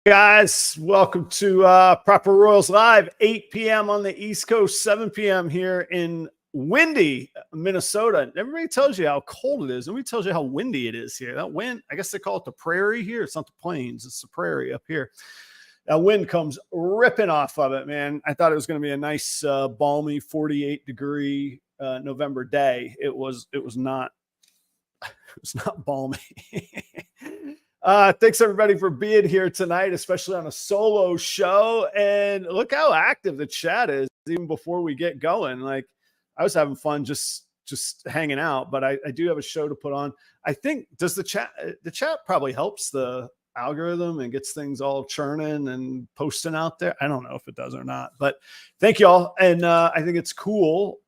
Guys, welcome to Proper Royals Live, 8 p.m. on the East Coast, 7 p.m. here in windy Minnesota. Everybody tells you how cold it is. Nobody tells you how windy it is here. That wind, I guess they call it the prairie here. It's not the plains, it's the prairie up here. That wind comes ripping off of it, man. I thought it was going to be a nice, balmy 48-degree November day. It was not. It was not balmy. Thanks everybody for being here tonight, especially on a solo show. And look how active the chat is even before we get going. Like, I was having fun just hanging out, but I do have a show to put on. I think the chat probably helps the algorithm and gets things all churning and posting out there. I don't know if it does or not, but thank you all. And I think it's cool.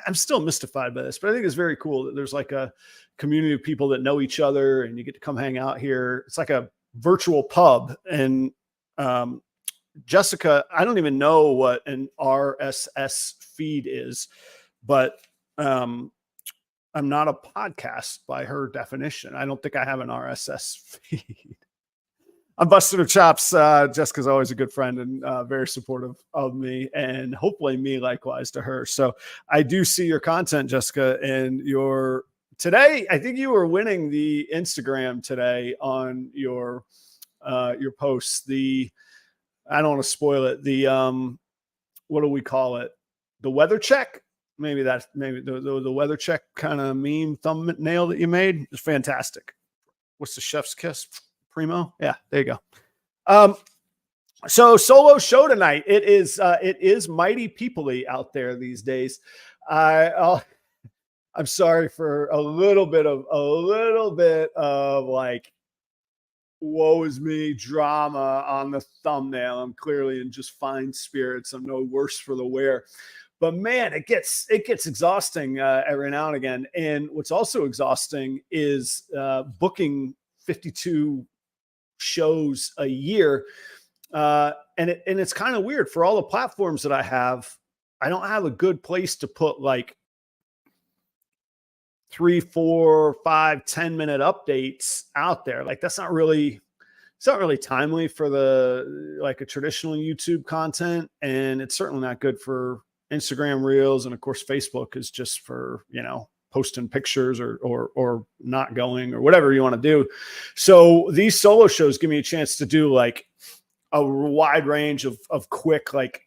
I'm still mystified by this, but I think it's very cool that there's like a community of people that know each other and you get to come hang out here. It's like a virtual pub. And Jessica, I don't even know what an RSS feed is, but I'm not a podcast by her definition. I don't think I have an RSS feed. I'm busting her chops. Jessica's always a good friend and very supportive of me, and hopefully me likewise to her. So I do see your content, Jessica, and today, I think you were winning the Instagram today on your posts. I don't want to spoil it. What do we call it? The weather check. Maybe the weather check kind of meme thumbnail that you made is fantastic. What's the chef's kiss? Primo. Yeah, there you go. So solo show tonight. It is mighty peoply out there these days. I'm sorry for a little bit of like, woe is me drama on the thumbnail. I'm clearly in just fine spirits. I'm no worse for the wear. But man, it gets exhausting every now and again. And what's also exhausting is booking 52 shows a year. And it's kind of weird. For all the platforms that I have, I don't have a good place to put like 3, 4, 5, 10-minute updates out there. Like it's not really timely for a traditional YouTube content. And it's certainly not good for Instagram Reels. And of course, Facebook is just for, posting pictures or not going or whatever you want to do. So these solo shows give me a chance to do like a wide range of quick, like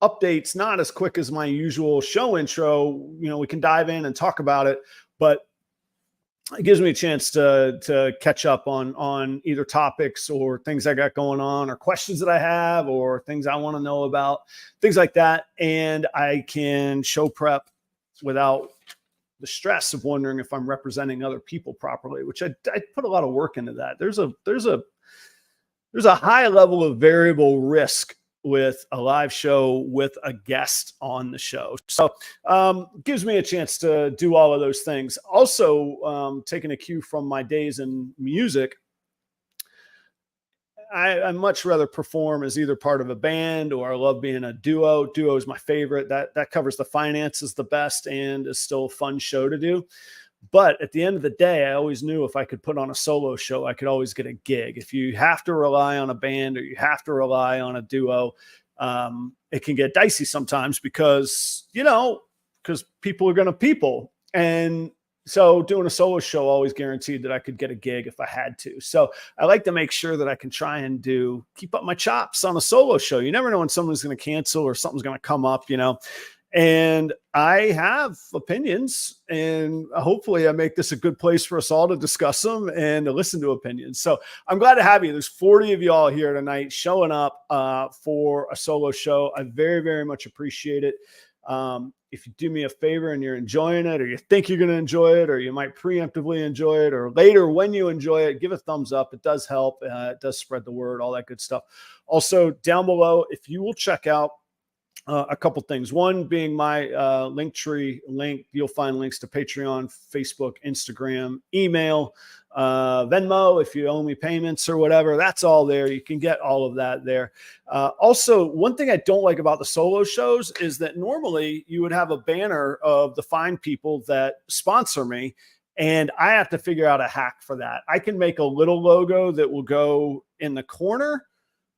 updates, not as quick as my usual show intro. We can dive in and talk about it, but it gives me a chance to catch up on either topics or things I got going on or questions that I have or things I want to know about, things like that. And I can show prep without the stress of wondering if I'm representing other people properly, which I put a lot of work into that. There's a high level of variable risk with a live show with a guest on the show. So gives me a chance to do all of those things. Also, taking a cue from my days in music, I much rather perform as either part of a band or I love being a duo. Duo is my favorite. That covers the finances the best and is still a fun show to do. But at the end of the day, I always knew if I could put on a solo show, I could always get a gig. If you have to rely on a band or you have to rely on a duo, it can get dicey sometimes because people are going to people. And so doing a solo show always guaranteed that I could get a gig if I had to. So I like to make sure that I can try and keep up my chops on a solo show. You never know when someone's going to cancel or something's going to come up, and I have opinions, and hopefully I make this a good place for us all to discuss them and to listen to opinions. So I'm glad to have you. There's 40 of you all here tonight showing up for a solo show. I very, very much appreciate it. If you do me a favor and you're enjoying it, or you think you're going to enjoy it, or you might preemptively enjoy it, or later when you enjoy it, give a thumbs up. It does help. It does spread the word, all that good stuff. Also down below, if you will check out a couple things. One being my LinkTree link. You'll find links to Patreon, Facebook, Instagram, email, Venmo, if you owe me payments or whatever. That's all there. You can get all of that there. Also, one thing I don't like about the solo shows is that normally you would have a banner of the fine people that sponsor me, and I have to figure out a hack for that. I can make a little logo that will go in the corner,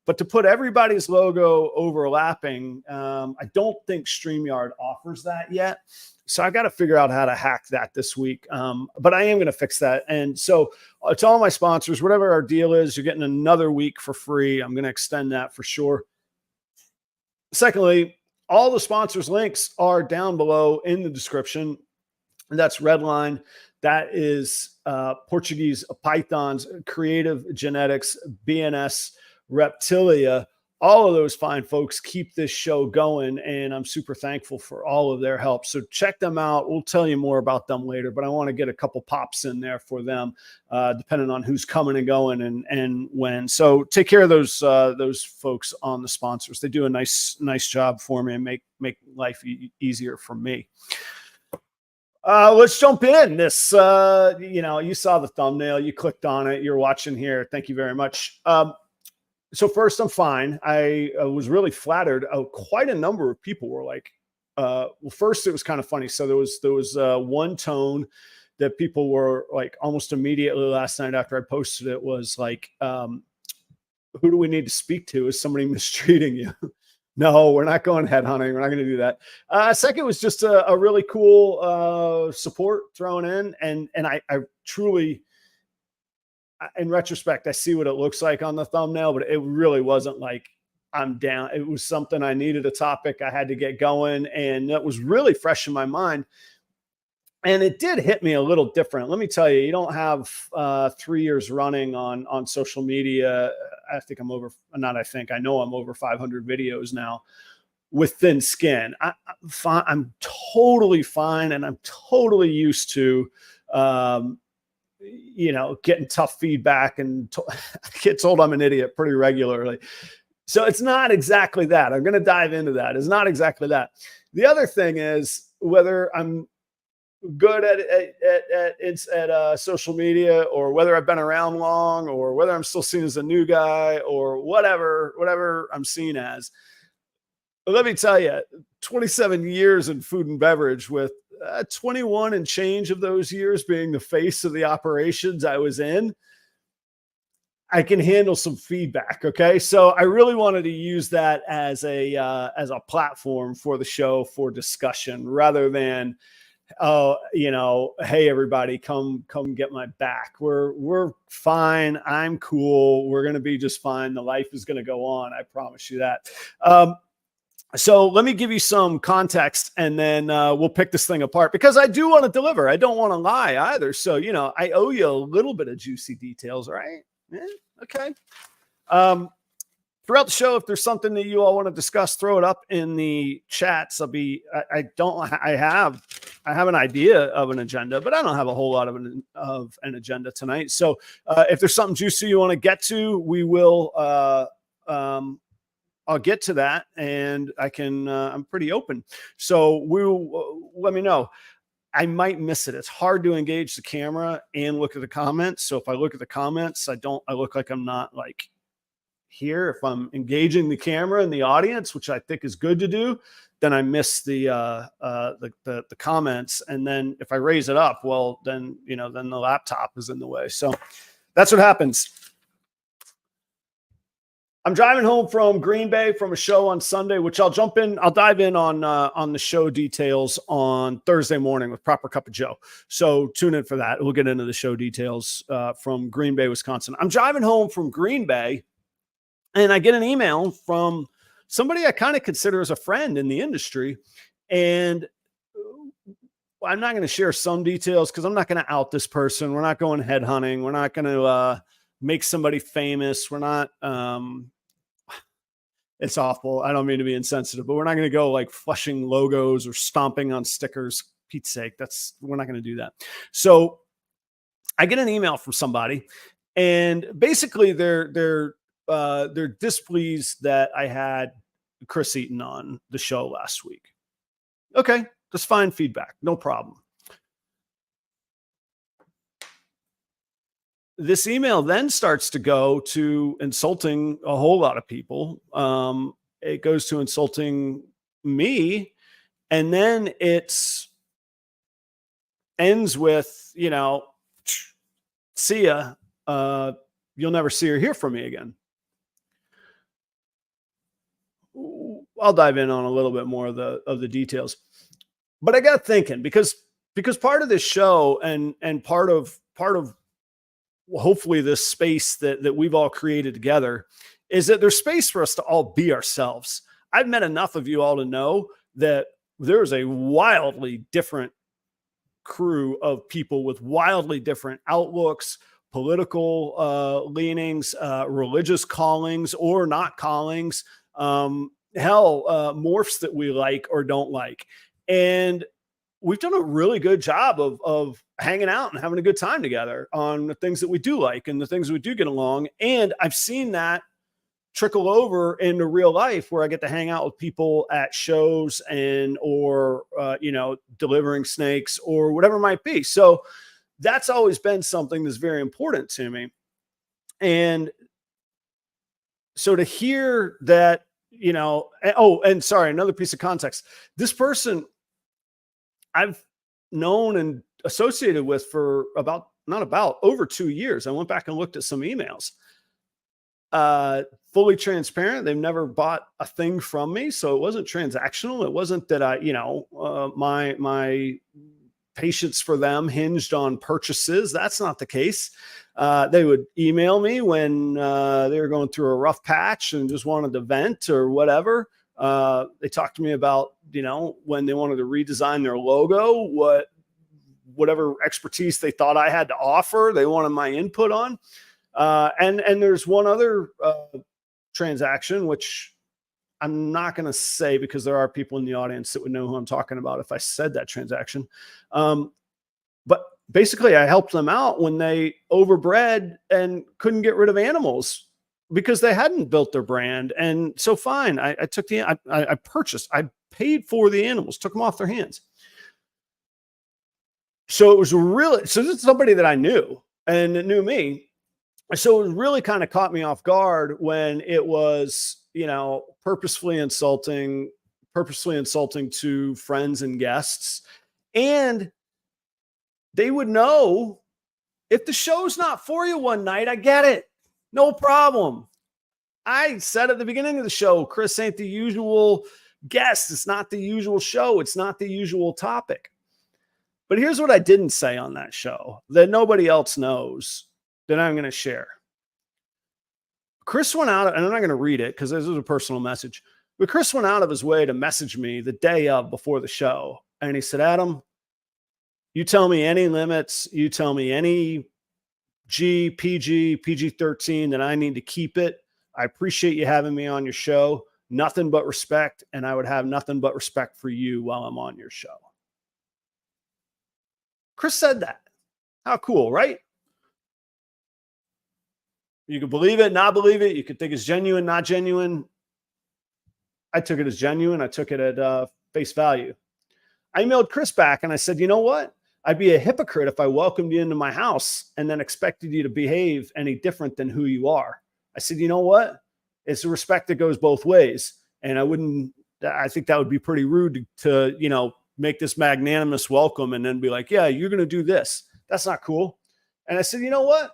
but to put everybody's logo overlapping, I don't think StreamYard offers that yet. So I got to figure out how to hack that this week. But I am going to fix that. And so to all my sponsors, whatever our deal is, you're getting another week for free. I'm going to extend that for sure. Secondly, all the sponsors' links are down below in the description. And that's REDLINE. That is Portuguese pythons, Kreative Genetics, B and S Reptilia. All of those fine folks keep this show going, and I'm super thankful for all of their help. So check them out. We'll tell you more about them later, but I want to get a couple pops in there for them, depending on who's coming and going and when. So take care of those folks on the sponsors. They do a nice job for me and make life easier for me. Let's jump in. This, you saw the thumbnail, you clicked on it, you're watching here. Thank you very much. So first, I'm fine. I was really flattered. Quite a number of people were like, well, first it was kind of funny. So there was one tone that people were like almost immediately last night after I posted it was like, who do we need to speak to? Is somebody mistreating you? No, we're not going head hunting. We're not going to do that. Second was just a really cool support thrown in. And I truly, in retrospect, I see what it looks like on the thumbnail, but it really wasn't like I'm down. It was something I needed a topic. I had to get going, and that was really fresh in my mind. And it did hit me a little different. Let me tell you, you don't have 3 years running on social media. I know I'm over 500 videos now with thin skin. I'm totally fine. And I'm totally used to, getting tough feedback and get told I'm an idiot pretty regularly. So it's not exactly that. I'm going to dive into that. It's not exactly that. The other thing is whether I'm good at social media, or whether I've been around long, or whether I'm still seen as a new guy, or whatever I'm seen as. But let me tell you, 27 years in food and beverage, with 21 and change of those years being the face of the operations I was in, I can handle some feedback. Okay. So I really wanted to use that as a platform for the show for discussion, rather than, hey, everybody, come get my back. We're fine. I'm cool. We're going to be just fine. The life is going to go on. I promise you that. So let me give you some context, and then we'll pick this thing apart, because I do want to deliver. I don't want to lie either. So, I owe you a little bit of juicy details, right? Yeah, okay. Throughout the show, if there's something that you all want to discuss, throw it up in the chats. I have an idea of an agenda, but I don't have a whole lot of an agenda tonight. So if there's something juicy you want to get to, we will, I'll get to that, and I'm pretty open. So let me know. I might miss it. It's hard to engage the camera and look at the comments. So if I look at the comments, I look like I'm not like here. If I'm engaging the camera and the audience, which I think is good to do, then I miss the comments. And then if I raise it up, well, then the laptop is in the way. So that's what happens. I'm driving home from Green Bay from a show on Sunday, which I'll dive in on the show details on Thursday morning with Proper Cup of Joe. So tune in for that. We'll get into the show details from Green Bay, Wisconsin. I'm driving home from Green Bay, and I get an email from somebody I kind of consider as a friend in the industry. And I'm not going to share some details because I'm not going to out this person. We're not going head hunting. We're not going to make somebody famous. We're not, it's awful. I don't mean to be insensitive, but we're not going to go like flushing logos or stomping on stickers. Pete's sake. We're not going to do that. So I get an email from somebody, and basically they're displeased that I had Chris Eaton on the show last week. Okay. That's fine feedback. No problem. This email then starts to go to insulting a whole lot of people. It goes to insulting me, and then ends with, see ya. you'll never see or hear from me again. I'll dive in on a little bit more of the details. But I got thinking, because part of this show and part of hopefully this space that we've all created together is that there's space for us to all be ourselves. I've met enough of you all to know that there's a wildly different crew of people with wildly different outlooks, political leanings, religious callings or not callings, morphs that we like or don't like. And we've done a really good job of hanging out and having a good time together on the things that we do like and the things we do get along. And I've seen that trickle over into real life where I get to hang out with people at shows or delivering snakes or whatever it might be. So that's always been something that's very important to me. And so to hear that, and sorry, another piece of context, this person I've known and associated with for over 2 years. I went back and looked at some emails. Fully transparent. They've never bought a thing from me. So it wasn't transactional. It wasn't that my patience for them hinged on purchases. That's not the case. They would email me when they were going through a rough patch and just wanted to vent or whatever. They talked to me about, when they wanted to redesign their logo, whatever expertise they thought I had to offer, they wanted my input on. And there's one other transaction, which I'm not going to say because there are people in the audience that would know who I'm talking about if I said that transaction. But basically I helped them out when they overbred and couldn't get rid of animals because they hadn't built their brand. And so fine, I paid for the animals, took them off their hands. So it was this is somebody that I knew and it knew me. So it really kind of caught me off guard when it was, purposefully insulting to friends and guests. And they would know if the show's not for you one night, I get it. No problem. I said at the beginning of the show, Chris ain't the usual guest. It's not the usual show. It's not the usual topic. But here's what I didn't say on that show that nobody else knows that I'm going to share. Chris went out, and I'm not going to read it because this is a personal message, but Chris went out of his way to message me the day before the show. And he said, Adam, you tell me any limits, you tell me any PG-13 that I need to keep it. I appreciate you having me on your show. Nothing but respect. And I would have nothing but respect for you while I'm on your show. Chris said that. How cool, right? You could believe it, not believe it. You could think it's genuine, not genuine. I took it as genuine. I took it at face value. I emailed Chris back and I said, you know what? I'd be a hypocrite if I welcomed you into my house and then expected you to behave any different than who you are. I said, you know what? It's a respect that goes both ways. And I think that would be pretty rude to make this magnanimous welcome and then be like, yeah, you're going to do this. That's not cool. And I said, you know what?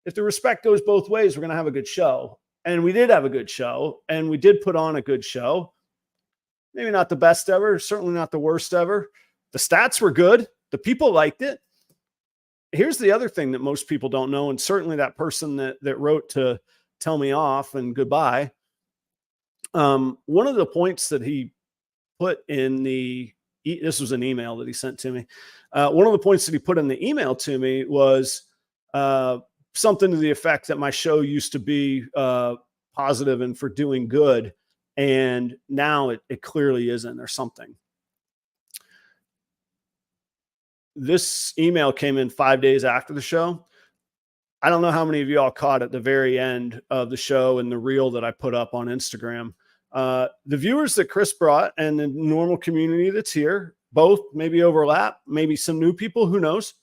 If the respect goes both ways, we're going to have a good show. And we did have a good show, and we did put on a good show. Maybe not the best ever, certainly not the worst ever. The stats were good. The people liked it. Here's the other thing that most people don't know, and certainly that person that wrote to tell me off and goodbye. One of the points that he put in this was an email that he sent to me. One of the points that he put in the email to me was something to the effect that my show used to be positive and for doing good. And now it clearly isn't. There's something. This email came in 5 days after the show. I don't know how many of you all caught at the very end of the show and the reel that I put up on Instagram. The viewers that Chris brought and the normal community that's here, both maybe overlap, maybe some new people, who knows?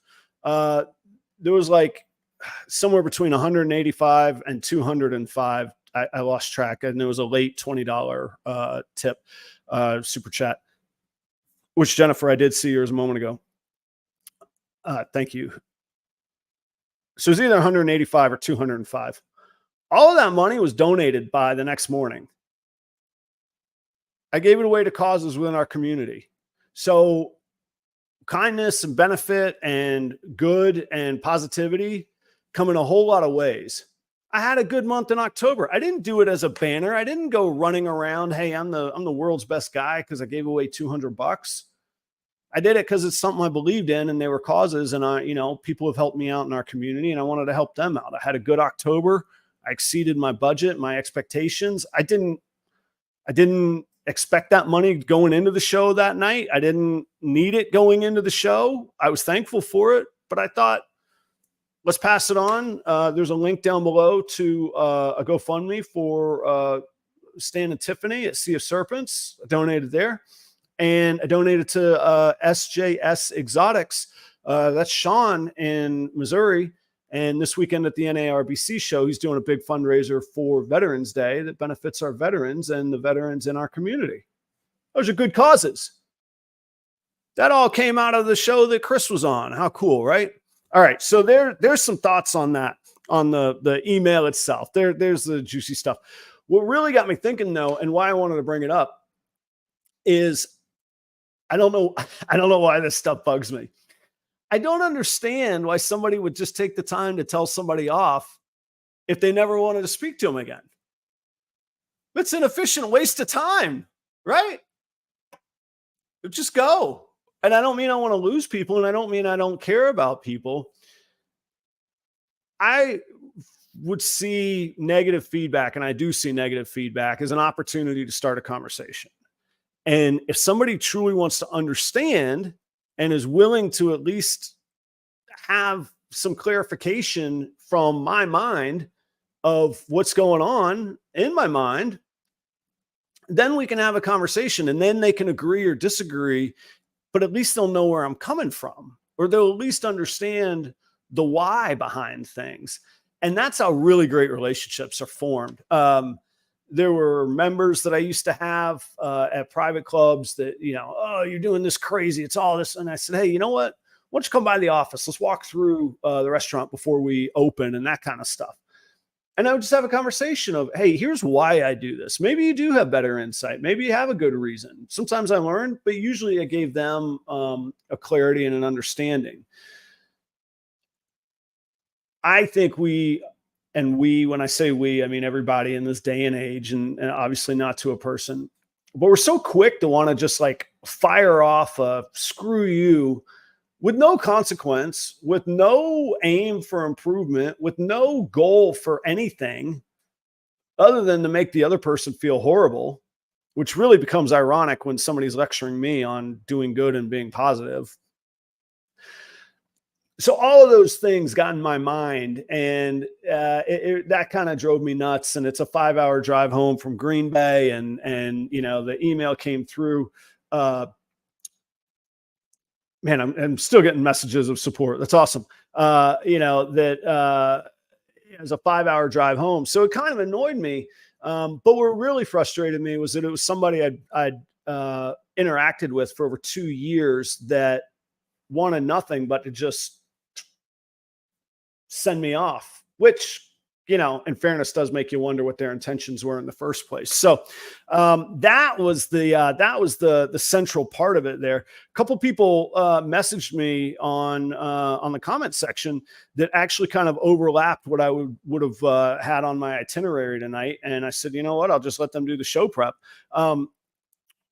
There was like somewhere between 185 and 205. I lost track, and there was a late $20 tip, super chat, which Jennifer, I did see yours a moment ago. Thank you. So it was either 185 or 205. All of that money was donated by the next morning. I gave it away to causes within our community. So kindness and benefit and good and positivity come in a whole lot of ways. I had a good month in October. I didn't do it as a banner. I didn't go running around, hey, I'm the world's best guy because I gave away $200. I did it because it's something I believed in, and they were causes, and people have helped me out in our community, and I wanted to help them out. I had a good October. I exceeded my budget, my expectations. I didn't expect that money going into the show that night. I didn't need it going into the show. I was thankful for it, but I thought, let's pass it on. There's a link down below to a GoFundMe for Stan and Tiffany at Sea of Serpents. I donated there. And I donated to SJS Exotics. That's Sean in Missouri. And this weekend at the NARBC show, he's doing a big fundraiser for Veterans Day that benefits our veterans and the veterans in our community. Those are good causes. That all came out of the show that Chris was on. How cool, right? All right. So there's some thoughts on that, on the email itself. There's the juicy stuff. What really got me thinking, though, and why I wanted to bring it up is I don't know why this stuff bugs me. I don't understand why somebody would just take the time to tell somebody off if they never wanted to speak to them again. It's an efficient waste of time, right? Just go. And I don't mean I want to lose people, and I don't mean I don't care about people. I would see negative feedback, and I do see negative feedback as an opportunity to start a conversation. And if somebody truly wants to understand and is willing to at least have some clarification from my mind of what's going on in my mind, then we can have a conversation, and then they can agree or disagree, but at least they'll know where I'm coming from, or they'll at least understand the why behind things. And that's how really great relationships are formed. There were members that I used to have at private clubs that, oh, you're doing this crazy. It's all this. And I said, hey, you know what? Why don't you come by the office? Let's walk through the restaurant before we open and that kind of stuff. And I would just have a conversation of, hey, here's why I do this. Maybe you do have better insight. Maybe you have a good reason. Sometimes I learned, but usually I gave them a clarity and an understanding. I think when I say we, I mean everybody in this day and age, and obviously not to a person, but we're so quick to want to just like fire off a screw you with no consequence, with no aim for improvement, with no goal for anything other than to make the other person feel horrible, which really becomes ironic when somebody's lecturing me on doing good and being positive. So all of those things got in my mind, and that kind of drove me nuts. And it's a 5-hour drive home from Green Bay, and the email came through. Man, I'm still getting messages of support. That's awesome. It was a 5-hour drive home, so it kind of annoyed me. But what really frustrated me was that it was somebody I'd interacted with for over 2 years that wanted nothing but to just send me off, which, in fairness, does make you wonder what their intentions were in the first place. So that was the central part of it there. A couple people messaged me on the comment section that actually kind of overlapped what I would have had on my itinerary tonight. And I said, you know what, I'll just let them do the show prep.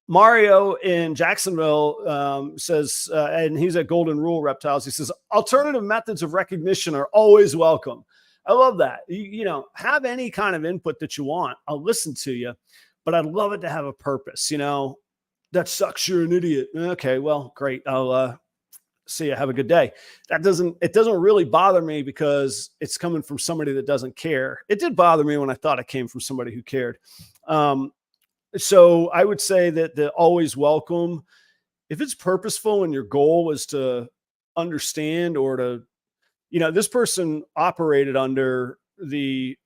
Mario in Jacksonville says, and he's at Golden Rule Reptiles, he says, alternative methods of recognition are always welcome. I love that. Have any kind of input that you want. I'll listen to you, but I'd love it to have a purpose. That sucks. You're an idiot. Okay, well, great. I'll see you. Have a good day. It doesn't really bother me because it's coming from somebody that doesn't care. It did bother me when I thought it came from somebody who cared. So I would say that the always welcome, if it's purposeful and your goal is to understand or to, this person operated under the,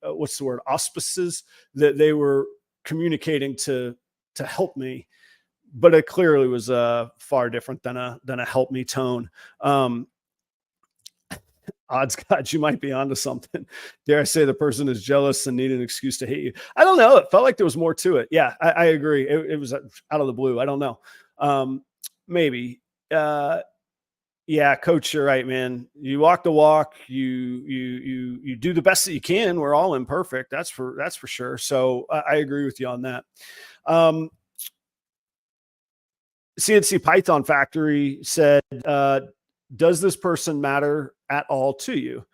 auspices that they were communicating to help me, but it clearly was far different than a help me tone. Odds God, you might be onto something. Dare I say the person is jealous and need an excuse to hate you? I don't know. It felt like there was more to it. Yeah, I agree. It was out of the blue. I don't know. Maybe. Yeah, coach, you're right, man. You walk the walk. You do the best that you can. We're all imperfect. That's for sure. So I agree with you on that. CNC Python Factory said, does this person matter at all to you?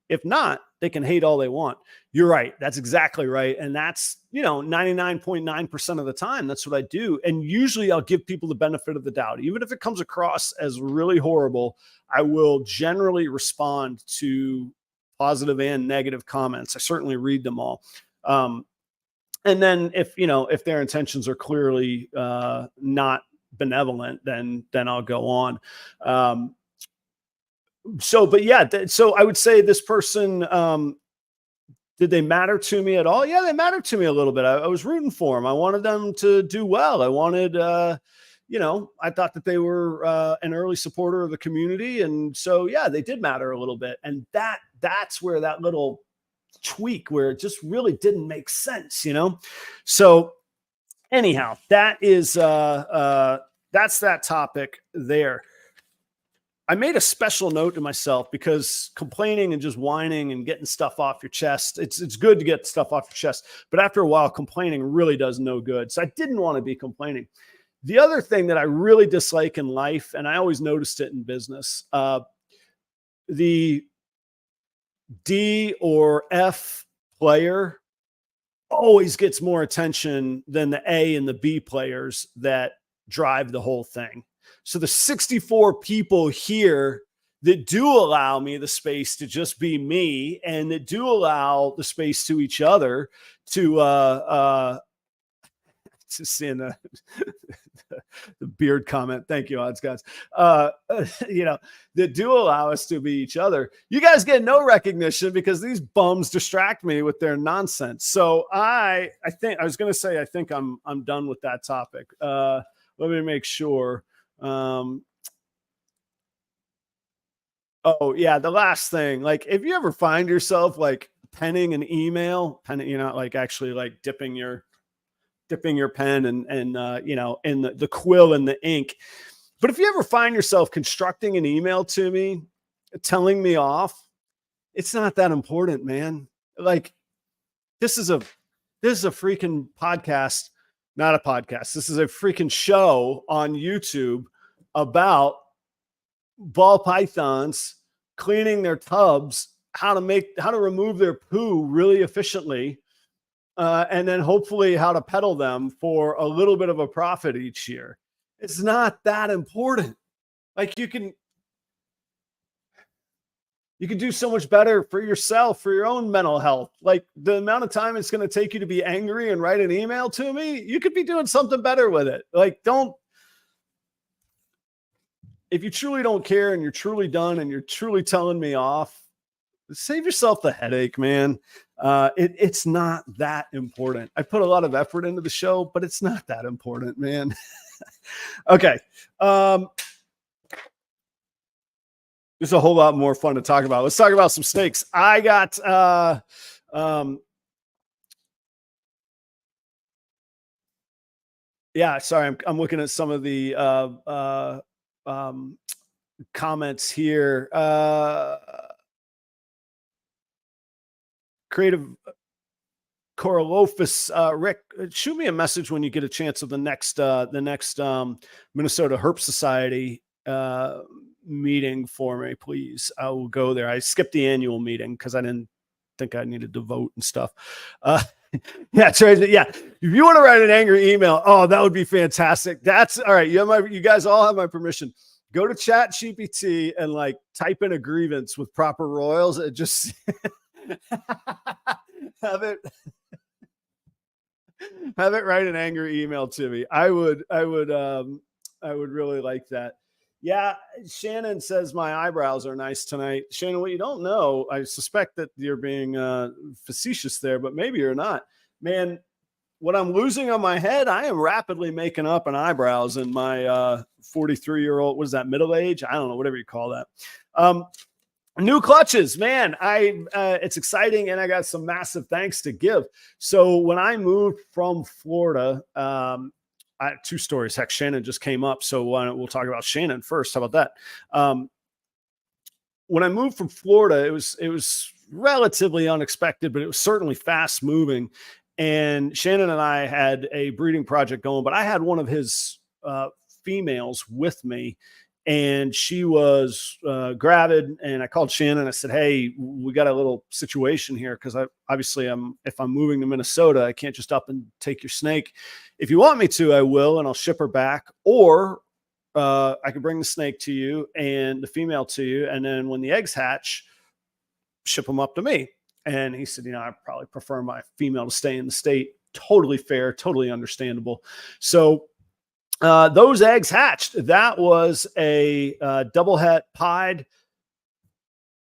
If not, they can hate all they want. You're right. That's exactly right. And that's, 99.9% of the time, that's what I do. And usually I'll give people the benefit of the doubt. Even if it comes across as really horrible, I will generally respond to positive and negative comments. I certainly read them all. And then if their intentions are clearly not benevolent, then I'll go on. But yeah, so I would say this person, did they matter to me at all? Yeah, they mattered to me a little bit. I was rooting for them. I wanted them to do well. I wanted, I thought that they were an early supporter of the community. And so, yeah, they did matter a little bit. And that's where that little tweak where it just really didn't make sense, So anyhow, that is, that's that topic there. I made a special note to myself because complaining and just whining and getting stuff off your chest, it's good to get stuff off your chest, but after a while, complaining really does no good. So I didn't want to be complaining. The other thing that I really dislike in life, and I always noticed it in business, the D or F player always gets more attention than the A and the B players that drive the whole thing. So the 64 people here that do allow me the space to just be me and that do allow the space to each other to seeing the beard comment. Thank you, odds gods. That do allow us to be each other. You guys get no recognition because these bums distract me with their nonsense. So I think I'm done with that topic. Let me make sure. Oh yeah, the last thing, like if you ever find yourself like penning an email, like actually like dipping your pen and in the quill and the ink, but if you ever find yourself constructing an email to me telling me off, it's not that important, man. Like this is a freaking podcast. Not a podcast. This is a freaking show on YouTube about ball pythons cleaning their tubs, how to remove their poo really efficiently, and then hopefully how to peddle them for a little bit of a profit each year. It's not that important. Like you can do so much better for yourself, for your own mental health. Like the amount of time it's going to take you to be angry and write an email to me, you could be doing something better with it. Like if you truly don't care and you're truly done and you're truly telling me off, save yourself the headache, man. It's not that important. I put a lot of effort into the show, but it's not that important, man. Okay. There's a whole lot more fun to talk about. Let's talk about some snakes. I got, yeah, sorry. I'm looking at some of the, comments here. Kreative Corolofus, Rick, shoot me a message when you get a chance of the next Minnesota Herp Society, meeting for me, please. I will go there. I skipped the annual meeting because I didn't think I needed to vote and stuff. Yeah, yeah. If you want to write an angry email, that would be fantastic. That's all right. You guys all have my permission. Go to ChatGPT and like type in a grievance with proper royals and just have it write an angry email to me. I would really like that. Yeah, Shannon says my eyebrows are nice tonight. Shannon, what you don't know, I suspect that you're being facetious there, but maybe you're not. Man, what I'm losing on my head, I am rapidly making up an eyebrows in my 43-year-old, what is that, middle age? I don't know, whatever you call that. New clutches, man. It's exciting, and I got some massive thanks to give. So when I moved from Florida, I had 2 stories. Heck, Shannon just came up, so we'll talk about Shannon first. How about that? When I moved from Florida, it was relatively unexpected, but it was certainly fast moving. And Shannon and I had a breeding project going, but I had one of his females with me, and she was gravid. And I called Shannon. I said, "Hey, we got a little situation here, because if I'm moving to Minnesota, I can't just up and take your snake. If you want me to, I will, and I'll ship her back, or I can bring the snake to you and the female to you, and then when the eggs hatch, ship them up to me." And he said, I probably prefer my female to stay in the state. Totally fair, totally understandable. So those eggs hatched. That was a double het pied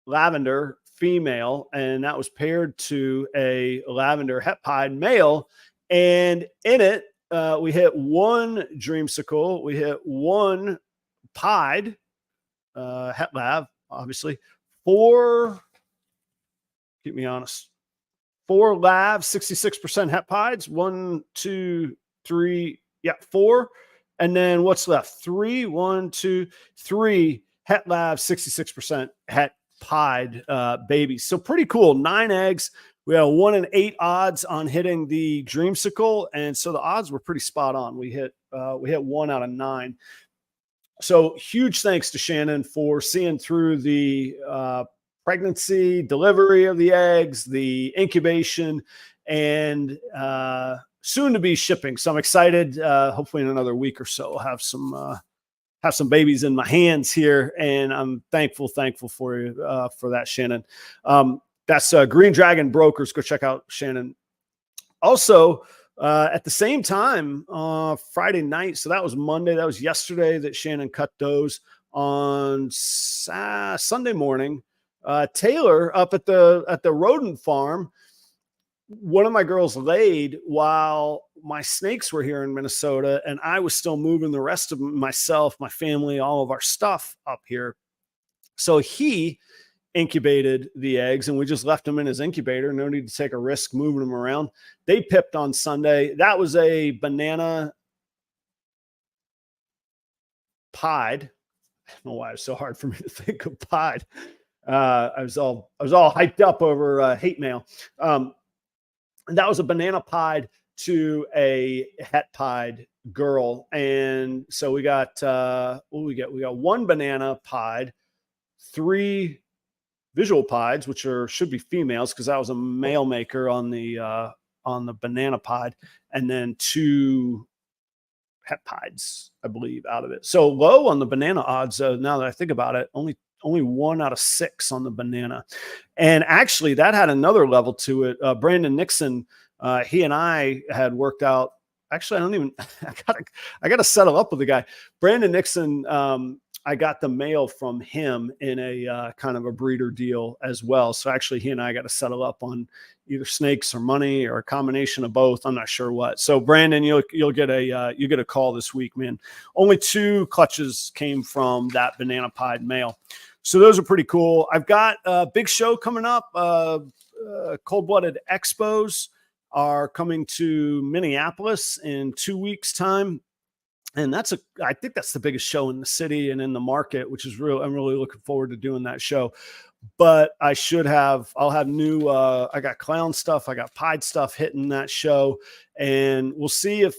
lavender female, and that was paired to a lavender het pied male. And in it, we hit 1 dreamsicle, we hit 1 pied het lav, obviously, 4, keep me honest, 4 lav, 66% het pieds, 1, 2, 3, 4. And then what's left? 3, 1, 2, 3 het lav, 66% het pied babies. So pretty cool. 9 eggs. We had a 1 in 8 odds on hitting the dreamsicle, and so the odds were pretty spot on. We hit 1 out of 9. So huge thanks to Shannon for seeing through the pregnancy, delivery of the eggs, the incubation, and soon to be shipping. So I'm excited. Hopefully in another week or so, I'll have some babies in my hands here, and I'm thankful for you for that, Shannon. That's Green Dragon Brokers. Go check out Shannon. Also, at the same time, Friday night, so that was Monday, that was yesterday that Shannon cut those. On Sunday morning, Taylor up at the rodent farm, one of my girls laid while my snakes were here in Minnesota, and I was still moving the rest of myself, my family, all of our stuff up here. So he incubated the eggs, and we just left them in his incubator. No need to take a risk moving them around. They pipped on Sunday. That was a banana pied. I don't know why it's so hard for me to think of pied. I was all hyped up over hate mail. That was a banana pied to a het pied girl, and so we got we got 1 banana pied, 3 visual pieds, which should be females, because that was a male maker on the banana pied, and then 2 het pieds, I believe, out of it. So low on the banana odds. Now that I think about it, only 1 out of 6 on the banana. And actually that had another level to it. Brandon Nixon, he and I had worked out. Actually, I got to settle up with the guy. Brandon Nixon, I got the mail from him in a kind of a breeder deal as well. So actually he and I got to settle up on either snakes or money or a combination of both. I'm not sure what. So Brandon, you'll get a call this week, man. Only 2 clutches came from that banana pied male. So those are pretty cool. I've got a big show coming up. Cold-blooded expos are coming to Minneapolis in 2 weeks' time. And I think that's the biggest show in the city and in the market, which is I'm really looking forward to doing that show. But I'll have new, I got clown stuff, I got pied stuff hitting that show. And we'll see if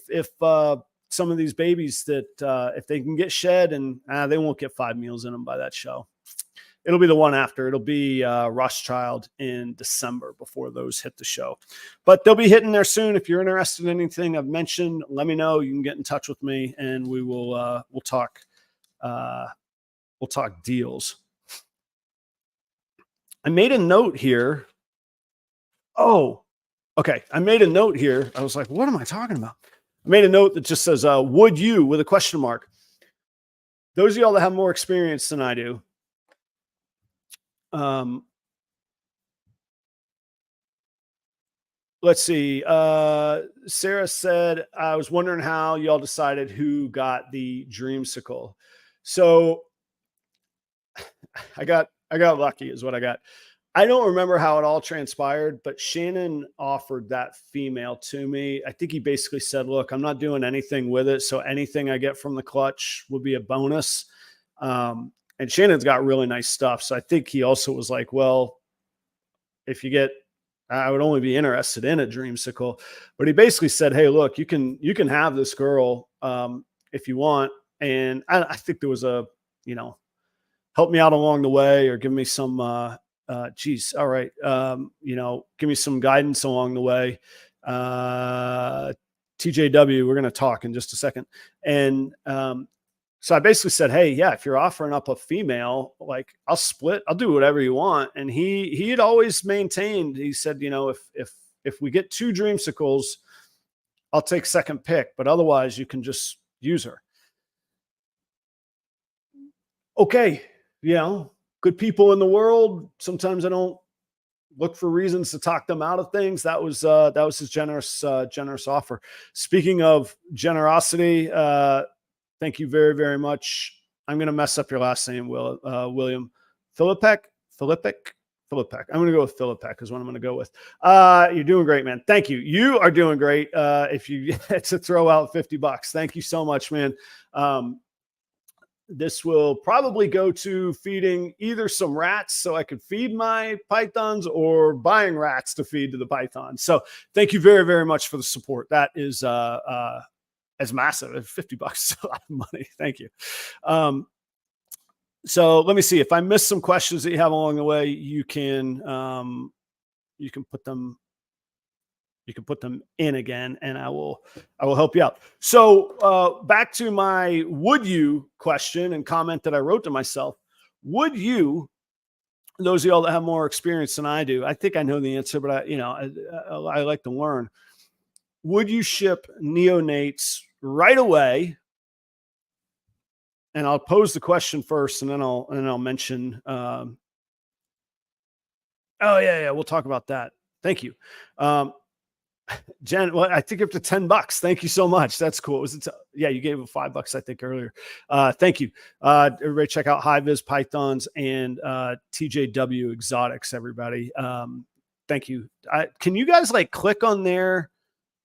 some of these babies that, if they can get shed, and they won't get 5 meals in them by that show. It'll be the one after. It'll be Rothschild in December before those hit the show. But they'll be hitting there soon. If you're interested in anything I've mentioned, let me know. You can get in touch with me, and we will we'll talk deals. I made a note here. Oh, okay. I made a note here. I was like, what am I talking about? I made a note that just says, would you, with a question mark. Those of y'all that have more experience than I do, let's see. Sarah said, I was wondering how y'all decided who got the dreamsicle. So I got I got lucky is what I got. I don't remember how it all transpired, but Shannon offered that female to me. I think he basically said, look, I'm not doing anything with it. So anything I get from the clutch will be a bonus. And Shannon's got really nice stuff. So I think he also was like, well, if you get, I would only be interested in a dreamsicle, but he basically said, hey, look, you can have this girl if you want. And I think there was a, help me out along the way or give me some, geez, all right. Give me some guidance along the way. TJW, we're going to talk in just a second. And, so I basically said, hey, yeah, if you're offering up a female, like I'll do whatever you want. And he had always maintained, he said, if we get 2 dreamsicles, I'll take second pick, but otherwise you can just use her. Okay. Good people in the world. Sometimes I don't look for reasons to talk them out of things. That was his generous offer. Speaking of generosity, thank you very, very much. I'm going to mess up your last name, William. Philippek. I'm going to go with Philippek is what I'm going to go with. You're doing great, man. Thank you. You are doing great. If you get to throw out $50, thank you so much, man. This will probably go to feeding either some rats so I could feed my pythons or buying rats to feed to the pythons. So thank you very, very much for the support. That is, as massive. $50 is a lot of money. Thank you. So let me see if I missed some questions that you have along the way. You can put them in again, and I will help you out. So back to my would you question and comment that I wrote to myself. Would you, those of y'all that have more experience than I do, I think I know the answer, but I like to learn. Would you ship neonates right away? And I'll pose the question first, and then I'll mention. Oh yeah, we'll talk about that. Thank you, Jen. Well, I think up to $10. Thank you so much. That's cool. Was it? Yeah, you gave it $5, I think, earlier. Thank you. Everybody, check out High Vis Pythons and TJW Exotics. Everybody, thank you. Can you guys click on there?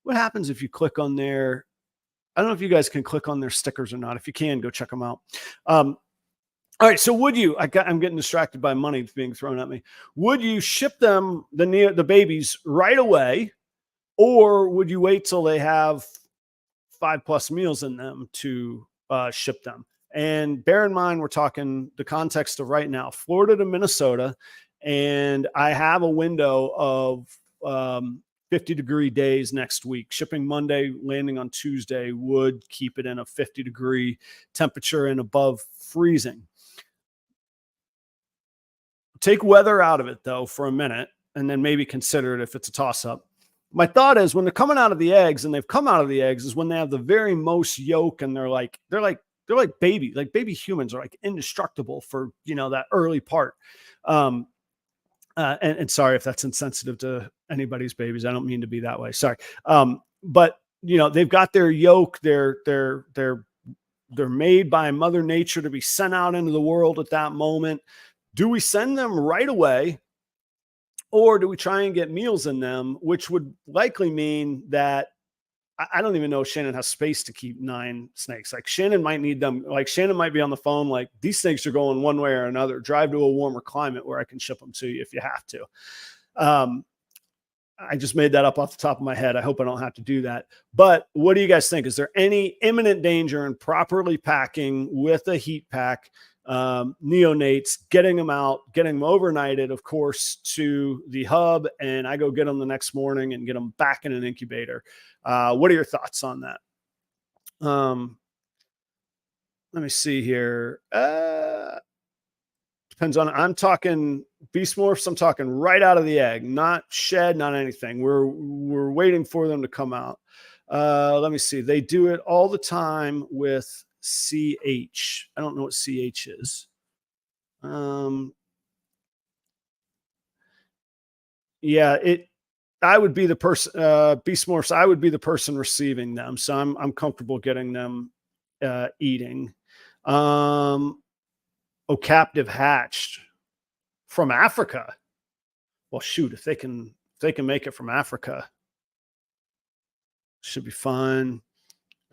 What happens if you click on their, I don't know if you guys can click on their stickers or not. If you can, go check them out. All right. So would you, I'm getting distracted by money being thrown at me. Would you ship them the babies right away, or would you wait till they have 5+ meals in them to ship them? And bear in mind, we're talking the context of right now, Florida to Minnesota. And I have a window of 50-degree days next week. Shipping Monday, landing on Tuesday would keep it in a 50-degree temperature and above freezing. Take weather out of it, though, for a minute, and then maybe consider it if it's a toss-up. My thought is when they're coming out of the eggs, and they've come out of the eggs, is when they have the very most yolk, and they're like baby, like baby humans are indestructible for that early part. And sorry if that's insensitive to anybody's babies. I don't mean to be that way. Sorry. But they've got their yolk. They're made by Mother Nature to be sent out into the world at that moment. Do we send them right away, or do we try and get meals in them, which would likely mean that I don't even know if Shannon has space to keep 9 snakes. Shannon might need them. Shannon might be on the phone. These snakes are going one way or another. Drive to a warmer climate where I can ship them to you if you have to. I just made that up off the top of my head. I hope I don't have to do that. But what do you guys think? Is there any imminent danger in properly packing with a heat pack neonates, getting them out, getting them overnighted, of course, to the hub, and I go get them the next morning and get them back in an incubator? What are your thoughts on that? Let me see here. Depends on, I'm talking beast morphs. I'm talking right out of the egg, not shed, not anything. We're waiting for them to come out. Let me see. They do it all the time with CH. I don't know what CH is. Yeah, I would be the person, beast morphs. I would be the person receiving them. So I'm comfortable getting them eating. Oh, captive hatched. from Africa. Well, shoot, if they can make it from Africa, should be fine.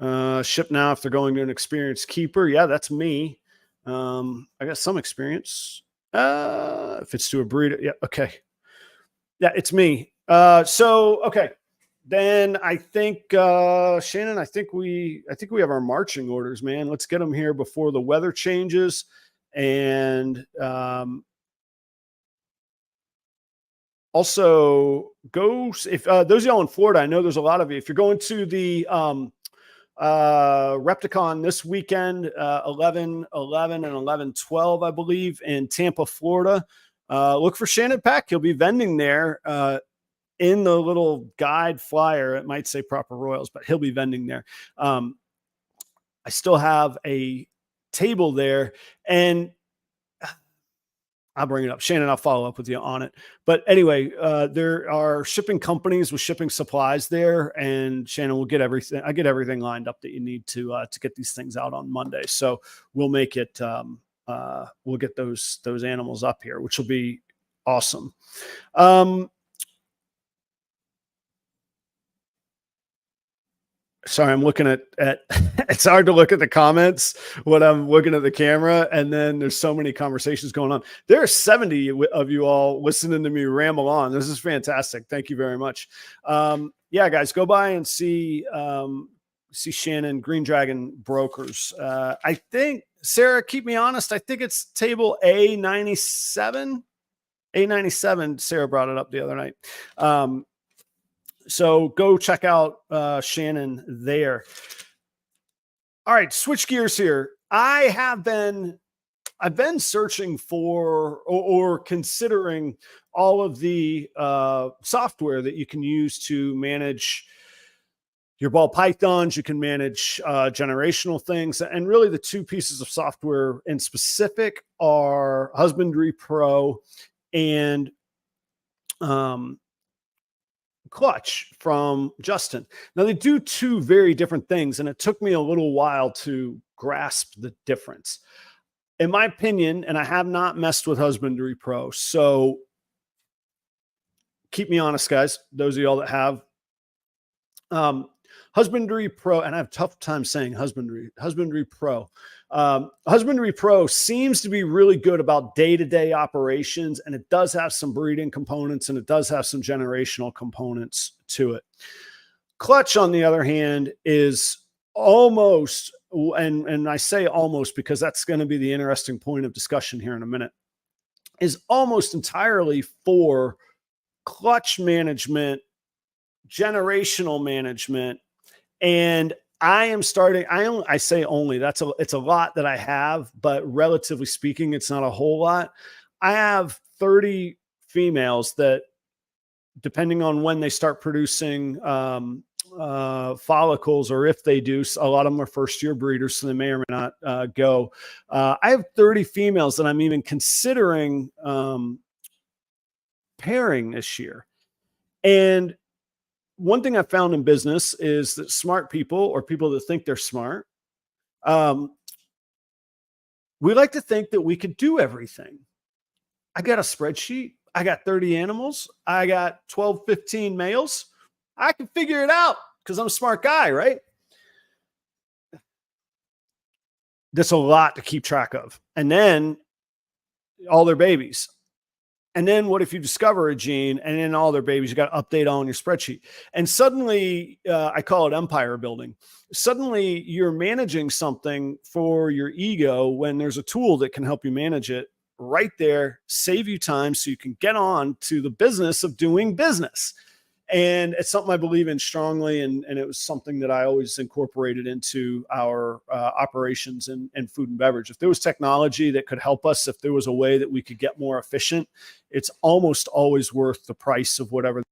Ship now if they're going to an experienced keeper. Yeah, that's me. I got some experience. If it's to a breeder, yeah, okay. Yeah, it's me. So okay. Then I think Shannon, I think we have our marching orders, man. Let's get them here before the weather changes. And also go if those of y'all in Florida, I know there's a lot of you. If you're going to the Repticon this weekend, 11/11 and 11/12, I believe, in Tampa, Florida, look for Shannon Peck. He'll be vending there in the little guide flyer. It might say Proper Royals, but he'll be vending there. I still have a table there, and I'll bring it up. Shannon, I'll follow up with you on it. But anyway, there are shipping companies with shipping supplies there, and Shannon will get everything. I get everything lined up that you need to get these things out on Monday. So we'll make it. We'll get those animals up here, which will be awesome. Sorry, I'm looking at it's hard to look at the comments when I'm looking at the camera, and then there's so many conversations going on. There are 70 of you all listening to me ramble on. This is fantastic. Thank you very much. Yeah, guys, go by and see Shannon, Green Dragon Brokers. I think, Sarah, keep me honest, I think it's table A97. A97, Sarah brought it up the other night. So go check out Shannon there. All right, switch gears here. I've been searching for or considering all of the software that you can use to manage your ball pythons. You can manage generational things. And really the two pieces of software in specific are Husbandry Pro and Clutch from Justin. Now they do two very different things, and it took me a little while to grasp the difference. In my opinion, and I have not messed with Husbandry Pro, so keep me honest, guys, those of y'all that have. Husbandry Pro, and I have a tough time saying Husbandry Pro. Husbandry Pro seems to be really good about day-to-day operations, and it does have some breeding components, and it does have some generational components to it. Clutch, on the other hand, is almost, and I say almost because that's going to be the interesting point of discussion here in a minute, is almost entirely for clutch management, generational management. And I am starting, I say only, it's a lot that I have, but relatively speaking, it's not a whole lot. I have 30 females that, depending on when they start producing follicles, or if they do, a lot of them are first year breeders, so they may or may not go. I have 30 females that I'm even considering pairing this year. And one thing I found in business is that smart people, or people that think they're smart, we like to think that we could do everything. I got a spreadsheet. I got 30 animals. I got 12, 15 males. I can figure it out because I'm a smart guy, right? That's a lot to keep track of. And then all their babies. And then what if you discover a gene, and then all their babies, you got to update on your spreadsheet. And suddenly, I call it empire building. Suddenly you're managing something for your ego when there's a tool that can help you manage it right there, save you time so you can get on to the business of doing business. And it's something I believe in strongly. And it was something that I always incorporated into our operations and food and beverage. If there was technology that could help us, if there was a way that we could get more efficient, it's almost always worth the price of whatever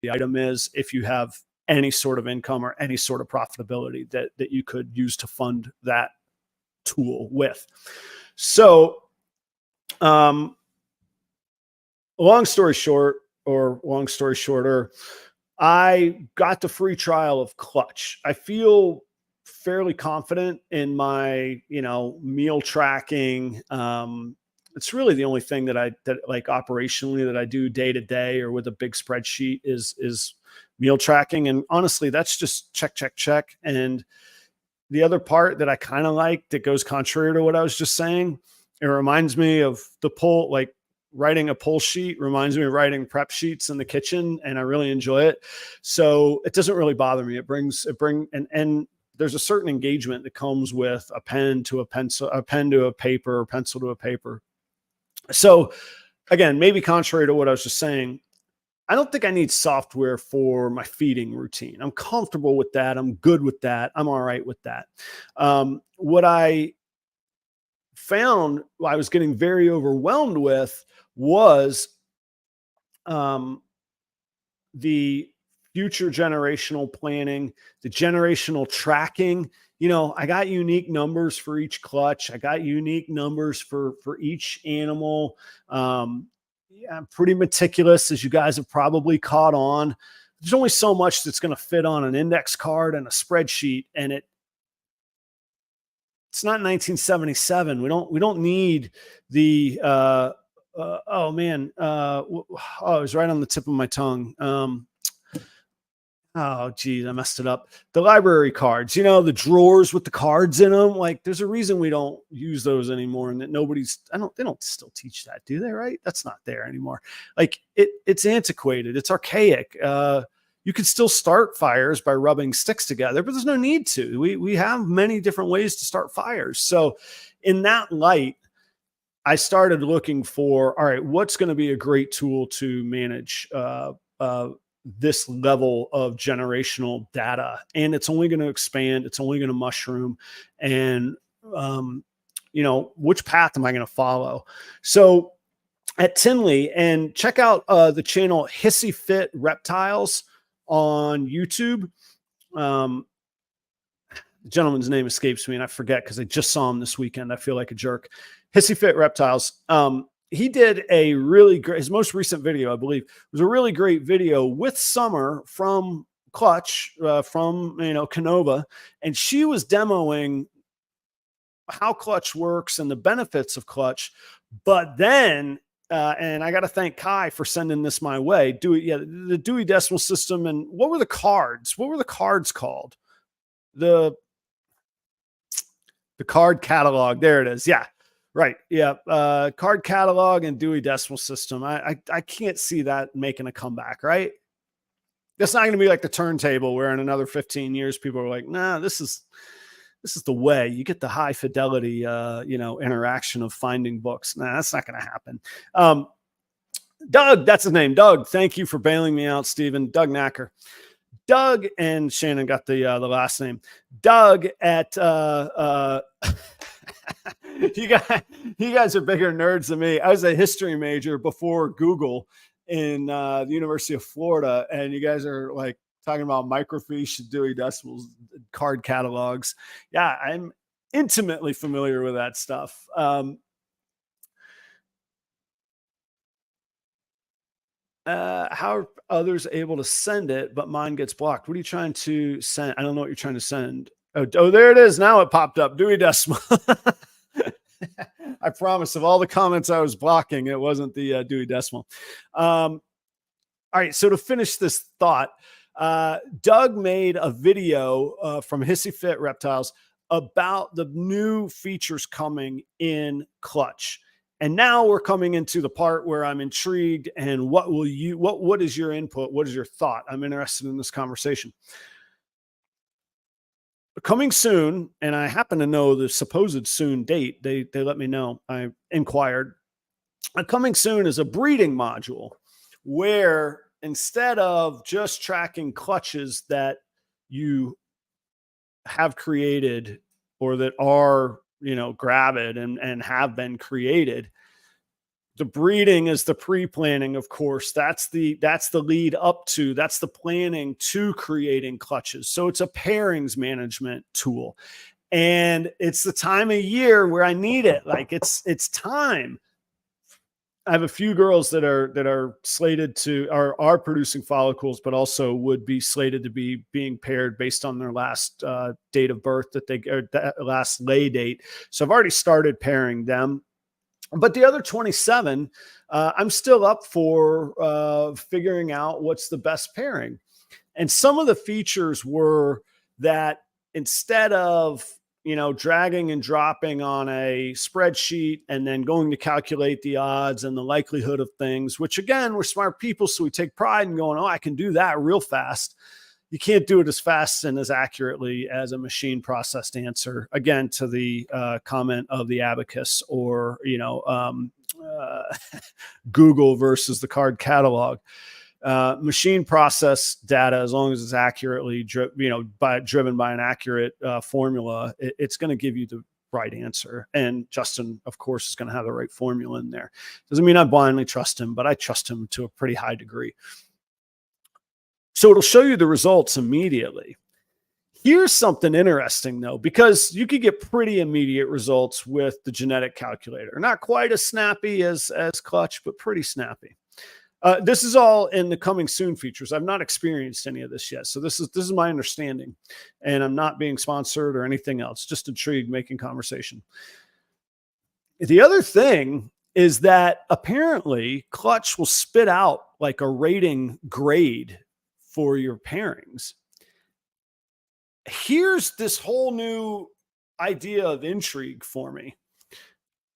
the item is, if you have any sort of income or any sort of profitability that you could use to fund that tool with. So, long story short, or long story shorter, I got the free trial of Clutch. I feel fairly confident in my, meal tracking, it's really the only thing that like operationally that I do day to day or with a big spreadsheet is meal tracking. And honestly, that's just check, check, check. And the other part that I kind of like that goes contrary to what I was just saying, it reminds me of the pull, like writing a pull sheet reminds me of writing prep sheets in the kitchen, and I really enjoy it. So it doesn't really bother me. And there's a certain engagement that comes with a pen to a pencil, a pen to a paper, or pencil to a paper. So again, maybe contrary to what I was just saying, I don't think I need software for my feeding routine. I'm comfortable with that. I'm good with that. I'm all right with that. What I found I was getting very overwhelmed with was the future generational planning, the generational tracking. You know, I got unique numbers for each clutch. I got unique numbers for each animal. Yeah, I'm pretty meticulous, as you guys have probably caught on. There's only so much that's going to fit on an index card and a spreadsheet, and it's not 1977. We don't need the oh man, oh, it was right on the tip of my tongue. Oh, geez, I messed it up. The library cards, you know, the drawers with the cards in them. Like, there's a reason we don't use those anymore, and that they don't still teach that, do they? Right? That's not there anymore. Like, it's antiquated. It's archaic. You could still start fires by rubbing sticks together, but there's no need to. We have many different ways to start fires. So, in that light, I started looking for, all right, what's going to be a great tool to manage this level of generational data, and it's only going to expand. It's only going to mushroom. And, you know, which path am I going to follow? So at Tinley, and check out the channel Hissy Fit Reptiles on YouTube. The gentleman's name escapes me and I forget because I just saw him this weekend. I feel like a jerk. Hissy Fit Reptiles. He did a really great, his most recent video, I believe, was a really great video with Summer from Clutch, from, you know, Canova. And she was demoing how Clutch works and the benefits of Clutch. But then, and I got to thank Kai for sending this my way. The Dewey Decimal System. And what were the cards? What were the cards called? The card catalog. There it is. Yeah. Right. Yeah. Card catalog and Dewey Decimal System. I can't see that making a comeback, right? That's not going to be like the turntable where in another 15 years, people are like, nah, this is the way you get the high fidelity, you know, interaction of finding books. Nah, that's not going to happen. Doug, that's his name. Doug, thank you for bailing me out, Stephen. Doug Knacker. Doug and Shannon got the last name. Doug at you guys are bigger nerds than me. I was a history major before Google in the University of Florida, and you guys are like talking about microfiche, Dewey Decimals, card catalogs. Yeah, I'm intimately familiar with that stuff. How are others able to send it, but mine gets blocked? What are you trying to send? I don't know what you're trying to send. Oh, there it is. Now it popped up. Dewey Decimal. I promise, of all the comments I was blocking, it wasn't the Dewey Decimal. All right. So to finish this thought, Doug made a video from Hissy Fit Reptiles about the new features coming in Clutch. And now we're coming into the part where I'm intrigued. And what is your input? What is your thought? I'm interested in this conversation. Coming soon, and I happen to know the supposed soon date. They let me know. I inquired. Coming soon is a breeding module where instead of just tracking clutches that you have created or that are, you know, gravid and have been created, the breeding is the pre-planning, of course. That's the lead up to, that's the planning to creating clutches. So it's a pairings management tool. And it's the time of year where I need it. Like it's time. I have a few girls that are slated to are producing follicles, but also would be slated to be being paired based on their last date of birth last lay date. So I've already started pairing them. But the other 27, I'm still up for figuring out what's the best pairing. And some of the features were that instead of, dragging and dropping on a spreadsheet and then going to calculate the odds and the likelihood of things, which again, we're smart people, so we take pride in going, oh, I can do that real fast. You can't do it as fast and as accurately as a machine processed answer. Again, to the comment of the abacus, or Google versus the card catalog. Machine process data, as long as it's accurately driven by an accurate formula, it's going to give you the right answer. And Justin, of course, is going to have the right formula in there. Doesn't mean I blindly trust him, but I trust him to a pretty high degree. So it'll show you the results immediately. Here's something interesting, though, because you could get pretty immediate results with the genetic calculator. Not quite as snappy as Clutch, but pretty snappy. This is all in the coming soon features. I've not experienced any of this yet. So this is my understanding, and I'm not being sponsored or anything else, just intrigued, making conversation. The other thing is that apparently Clutch will spit out like a rating grade for your pairings. Here's this whole new idea of intrigue for me.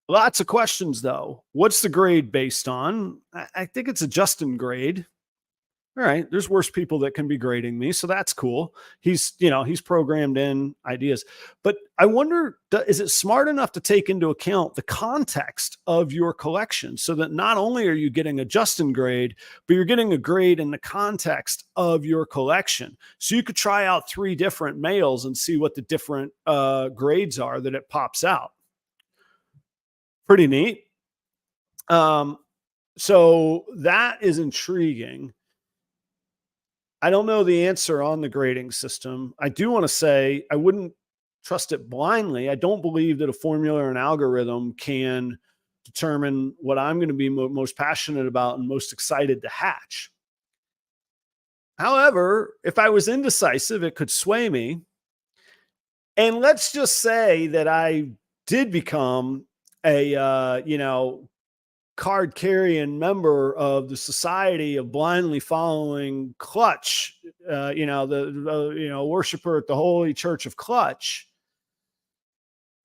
Lots of questions, though. What's the grade based on? I think it's a Justin grade. All right, there's worse people that can be grading me, so that's cool. He's programmed in ideas. But I wonder, is it smart enough to take into account the context of your collection, so that not only are you getting a Justin grade, but you're getting a grade in the context of your collection. So you could try out 3 different males and see what the different grades are that it pops out. Pretty neat. So that is intriguing. I don't know the answer on the grading system. I do want to say I wouldn't trust it blindly. I don't believe that a formula or an algorithm can determine what I'm going to be most passionate about and most excited to hatch. However, if I was indecisive, it could sway me. And let's just say that I did become a, card carrying member of the society of blindly following Clutch, the worshiper at the Holy Church of Clutch.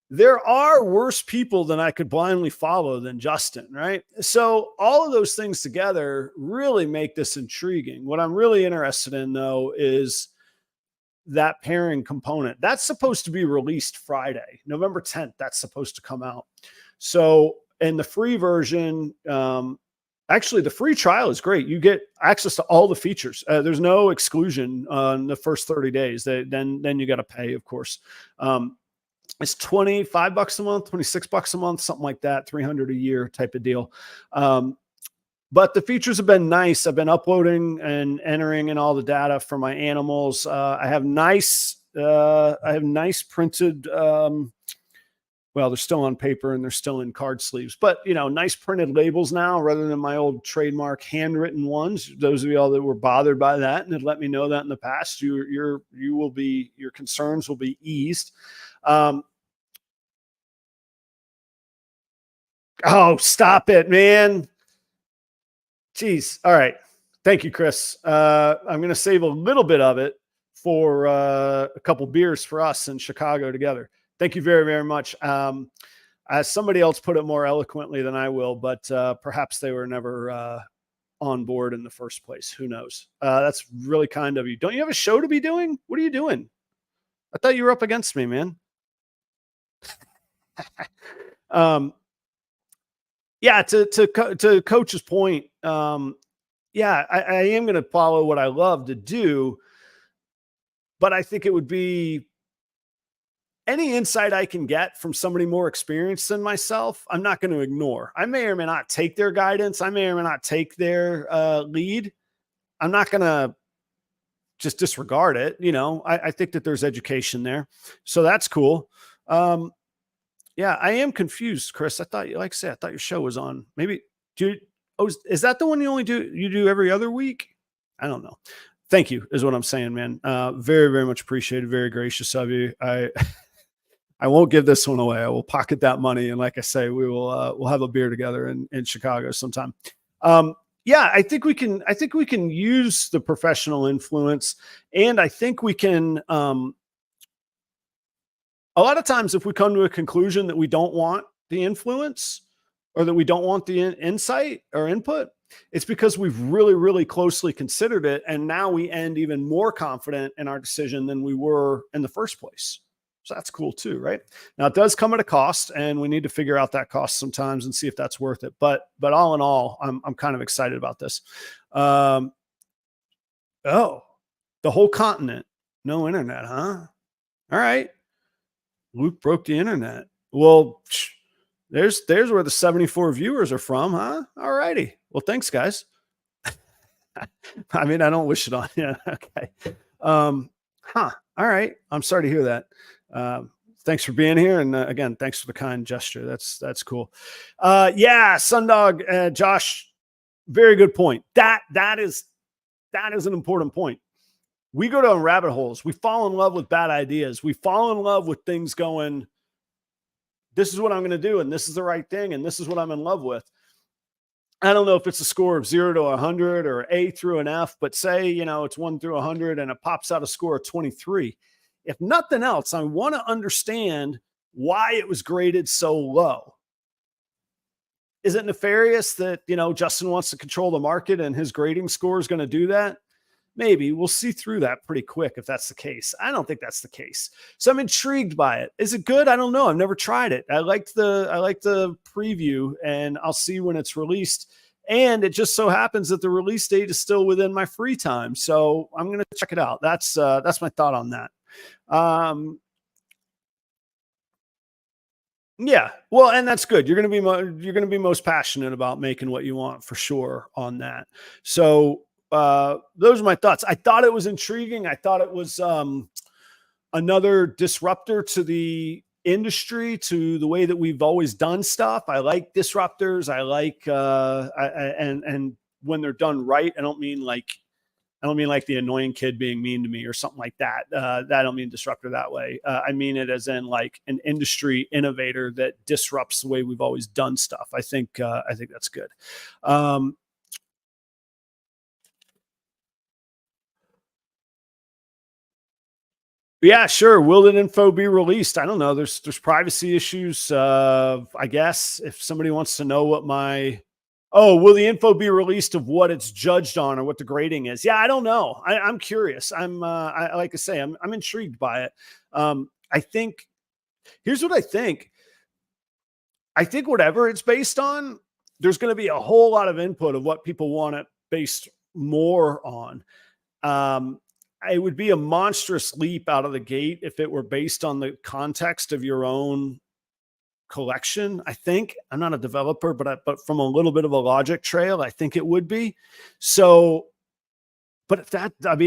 There are worse people than I could blindly follow than Justin, right? So all of those things together really make this intriguing. What I'm really interested in, though, is that pairing component. That's supposed to be released Friday, November 10th. That's supposed to come out. So, and the free version, actually the free trial is great. You get access to all the features. There's no exclusion on the first 30 days. Then you got to pay, of course. It's $25 a month, $26 a month, something like that, $300 a year type of deal. But the features have been nice. I've been uploading and entering in all the data for my animals. I have nice printed, well, they're still on paper and they're still in card sleeves, but nice printed labels now rather than my old trademark handwritten ones. Those of y'all that were bothered by that and had let me know that in the past, your concerns will be eased. Oh, stop it, man. Jeez. All right. Thank you, Chris. I'm going to save a little bit of it for a couple beers for us in Chicago together. Thank you very, very much. Somebody else put it more eloquently than I will, but perhaps they were never on board in the first place. Who knows? That's really kind of you. Don't you have a show to be doing? What are you doing? I thought you were up against me, man. Yeah, to Coach's point, yeah, I am going to follow what I love to do, but I think it would be any insight I can get from somebody more experienced than myself, I'm not going to ignore. I may or may not take their guidance. I may or may not take their lead. I'm not going to just disregard it. I think that there's education there. So that's cool. Yeah, I am confused, Chris. I thought your show was on. Maybe is that the one you do every other week? I don't know. Thank you is what I'm saying, man. Very, very much appreciated. Very gracious of you. I won't give this one away. I will pocket that money. And like I say, we'll have a beer together in Chicago sometime. Yeah, I think we can use the professional influence, and I think we can, a lot of times if we come to a conclusion that we don't want the influence or that we don't want the insight or input, it's because we've really, really closely considered it. And now we end even more confident in our decision than we were in the first place. So that's cool too, right? Now it does come at a cost, and we need to figure out that cost sometimes and see if that's worth it. But all in all, I'm kind of excited about this. Oh, the whole continent, no internet, huh? All right. Luke broke the internet. Well, there's where the 74 viewers are from, huh? All righty. Well, thanks, guys. I mean, I don't wish it on you. Okay. All right. I'm sorry to hear that. Thanks for being here. And again, thanks for the kind gesture. That's cool. Yeah, Sundog, Josh, very good point. That is an important point. We go down rabbit holes. We fall in love with bad ideas. We fall in love with things going, this is what I'm going to do, and this is the right thing, and this is what I'm in love with. I don't know if it's a score of 0 to 100 or A through an F, but say, it's 1 through 100 and it pops out a score of 23. If nothing else, I want to understand why it was graded so low. Is it nefarious that, Justin wants to control the market and his grading score is going to do that? Maybe. We'll see through that pretty quick if that's the case. I don't think that's the case. So I'm intrigued by it. Is it good? I don't know. I've never tried it. I like the preview, and I'll see when it's released. And it just so happens that the release date is still within my free time. So I'm going to check it out. That's my thought on that. Yeah, well, and that's good. You're going to be most passionate about making what you want for sure on that. So those are my thoughts. I thought it was intriguing. I thought it was another disruptor to the industry, to the way that we've always done stuff. I like disruptors. I like and when they're done right, I don't mean like the annoying kid being mean to me or something like that. I don't mean disruptor that way. I mean it as in like an industry innovator that disrupts the way we've always done stuff. I think that's good. Yeah, sure. Will that info be released? I don't know. There's privacy issues. I guess if somebody wants to know what will the info be released of what it's judged on or what the grading is? Yeah, I don't know. I'm curious. I like to say, I'm intrigued by it. I think here's what I think. I think whatever it's based on, there's going to be a whole lot of input of what people want it based more on. It would be a monstrous leap out of the gate if it were based on the context of your own collection. I think I'm not a developer, but from a little bit of a logic trail, I think it would be. So, but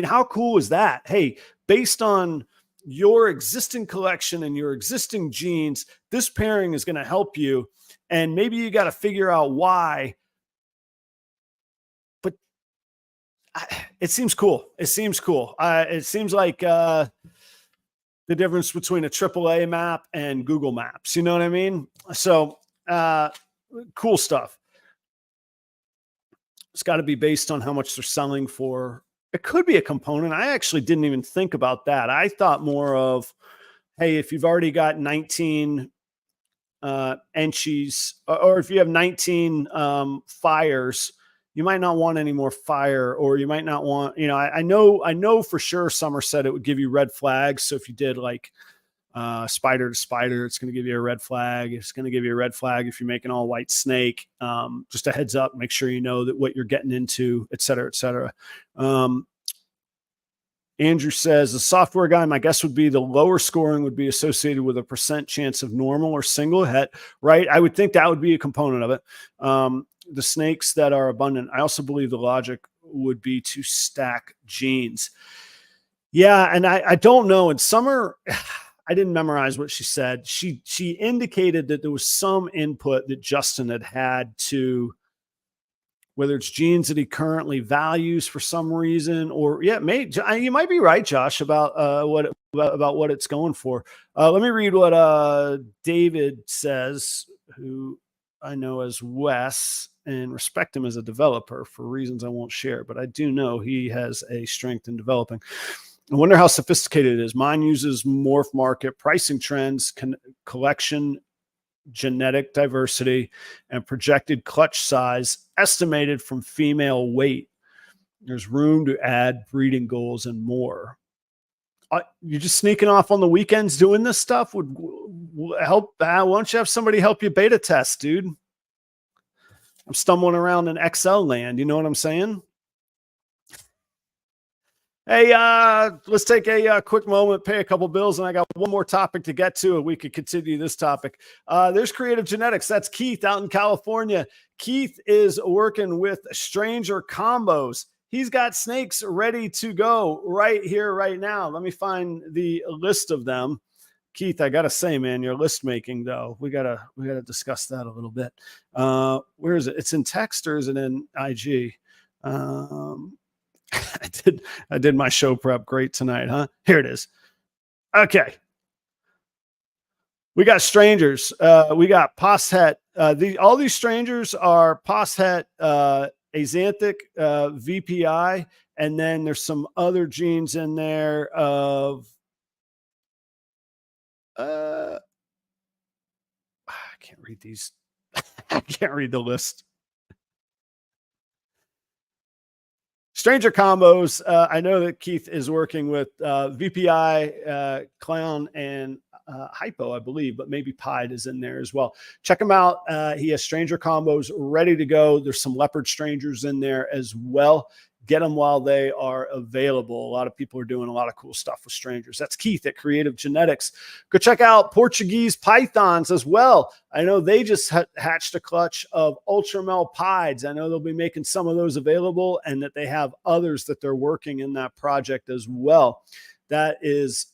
how cool is that? Hey, based on your existing collection and your existing genes, this pairing is going to help you. And maybe you got to figure out why. But it seems cool. It seems cool. It seems like the difference between a AAA map and Google Maps. You know what I mean? So cool stuff. It's got to be based on how much they're selling for. It could be a component. I actually didn't even think about that. I thought more of, hey, if you've already got 19 entries, or if you have 19 fires, you might not want any more fire, or you might not want, I know for sure Summer said it would give you red flags. So if you did like spider to spider, it's going to give you a red flag. It's going to give you a red flag if you're making all white snake. Just a heads up, make sure you know that what you're getting into, et cetera, et cetera. Andrew says, the software guy, my guess would be the lower scoring would be associated with a % chance of normal or single het, right? I would think that would be a component of it. The snakes that are abundant, I also believe the logic would be to stack genes. Yeah, and I don't know. In Summer, I didn't memorize what she said. She indicated that there was some input that Justin had to whether it's genes that he currently values for some reason, or you might be right, Josh, about what it's going for. Let me read what David says, who I know as Wes, and respect him as a developer for reasons I won't share, but I do know he has a strength in developing. I wonder how sophisticated it is. Mine uses morph market pricing trends, collection, genetic diversity, and projected clutch size estimated from female weight. There's room to add breeding goals and more. You're just sneaking off on the weekends doing this stuff would help. Why don't you have somebody help you beta test, dude? I'm stumbling around in Excel land. You know what I'm saying? Hey, let's take a quick moment, pay a couple bills, and I got one more topic to get to, and we could continue this topic. There's Kreative Genetics. That's Keith out in California. Keith is working with Stranger Combos. He's got snakes ready to go right here, right now. Let me find the list of them. Keith, I gotta say, man, your list making though, we gotta discuss that a little bit. Where is it? It's in text or is it in IG? I did my show prep great tonight, huh? Here it is. Okay. We got strangers. We got Poshet. All these strangers are Poshet, Axanthic, VPI, and then there's some other genes in there of I can't read these. I can't read the list. Stranger Combos. I know that Keith is working with VPI, Clown, and Hypo, I believe, but maybe Pied is in there as well. Check him out. He has Stranger Combos ready to go. There's some leopard strangers in there as well. Get them while they are available. A lot of people are doing a lot of cool stuff with strangers. That's Keith at Kreative Genetics. Go check out Portuguese pythons as well. I know they just hatched a clutch of Ultramel pieds. I know they'll be making some of those available, and that they have others that they're working in that project as well. That is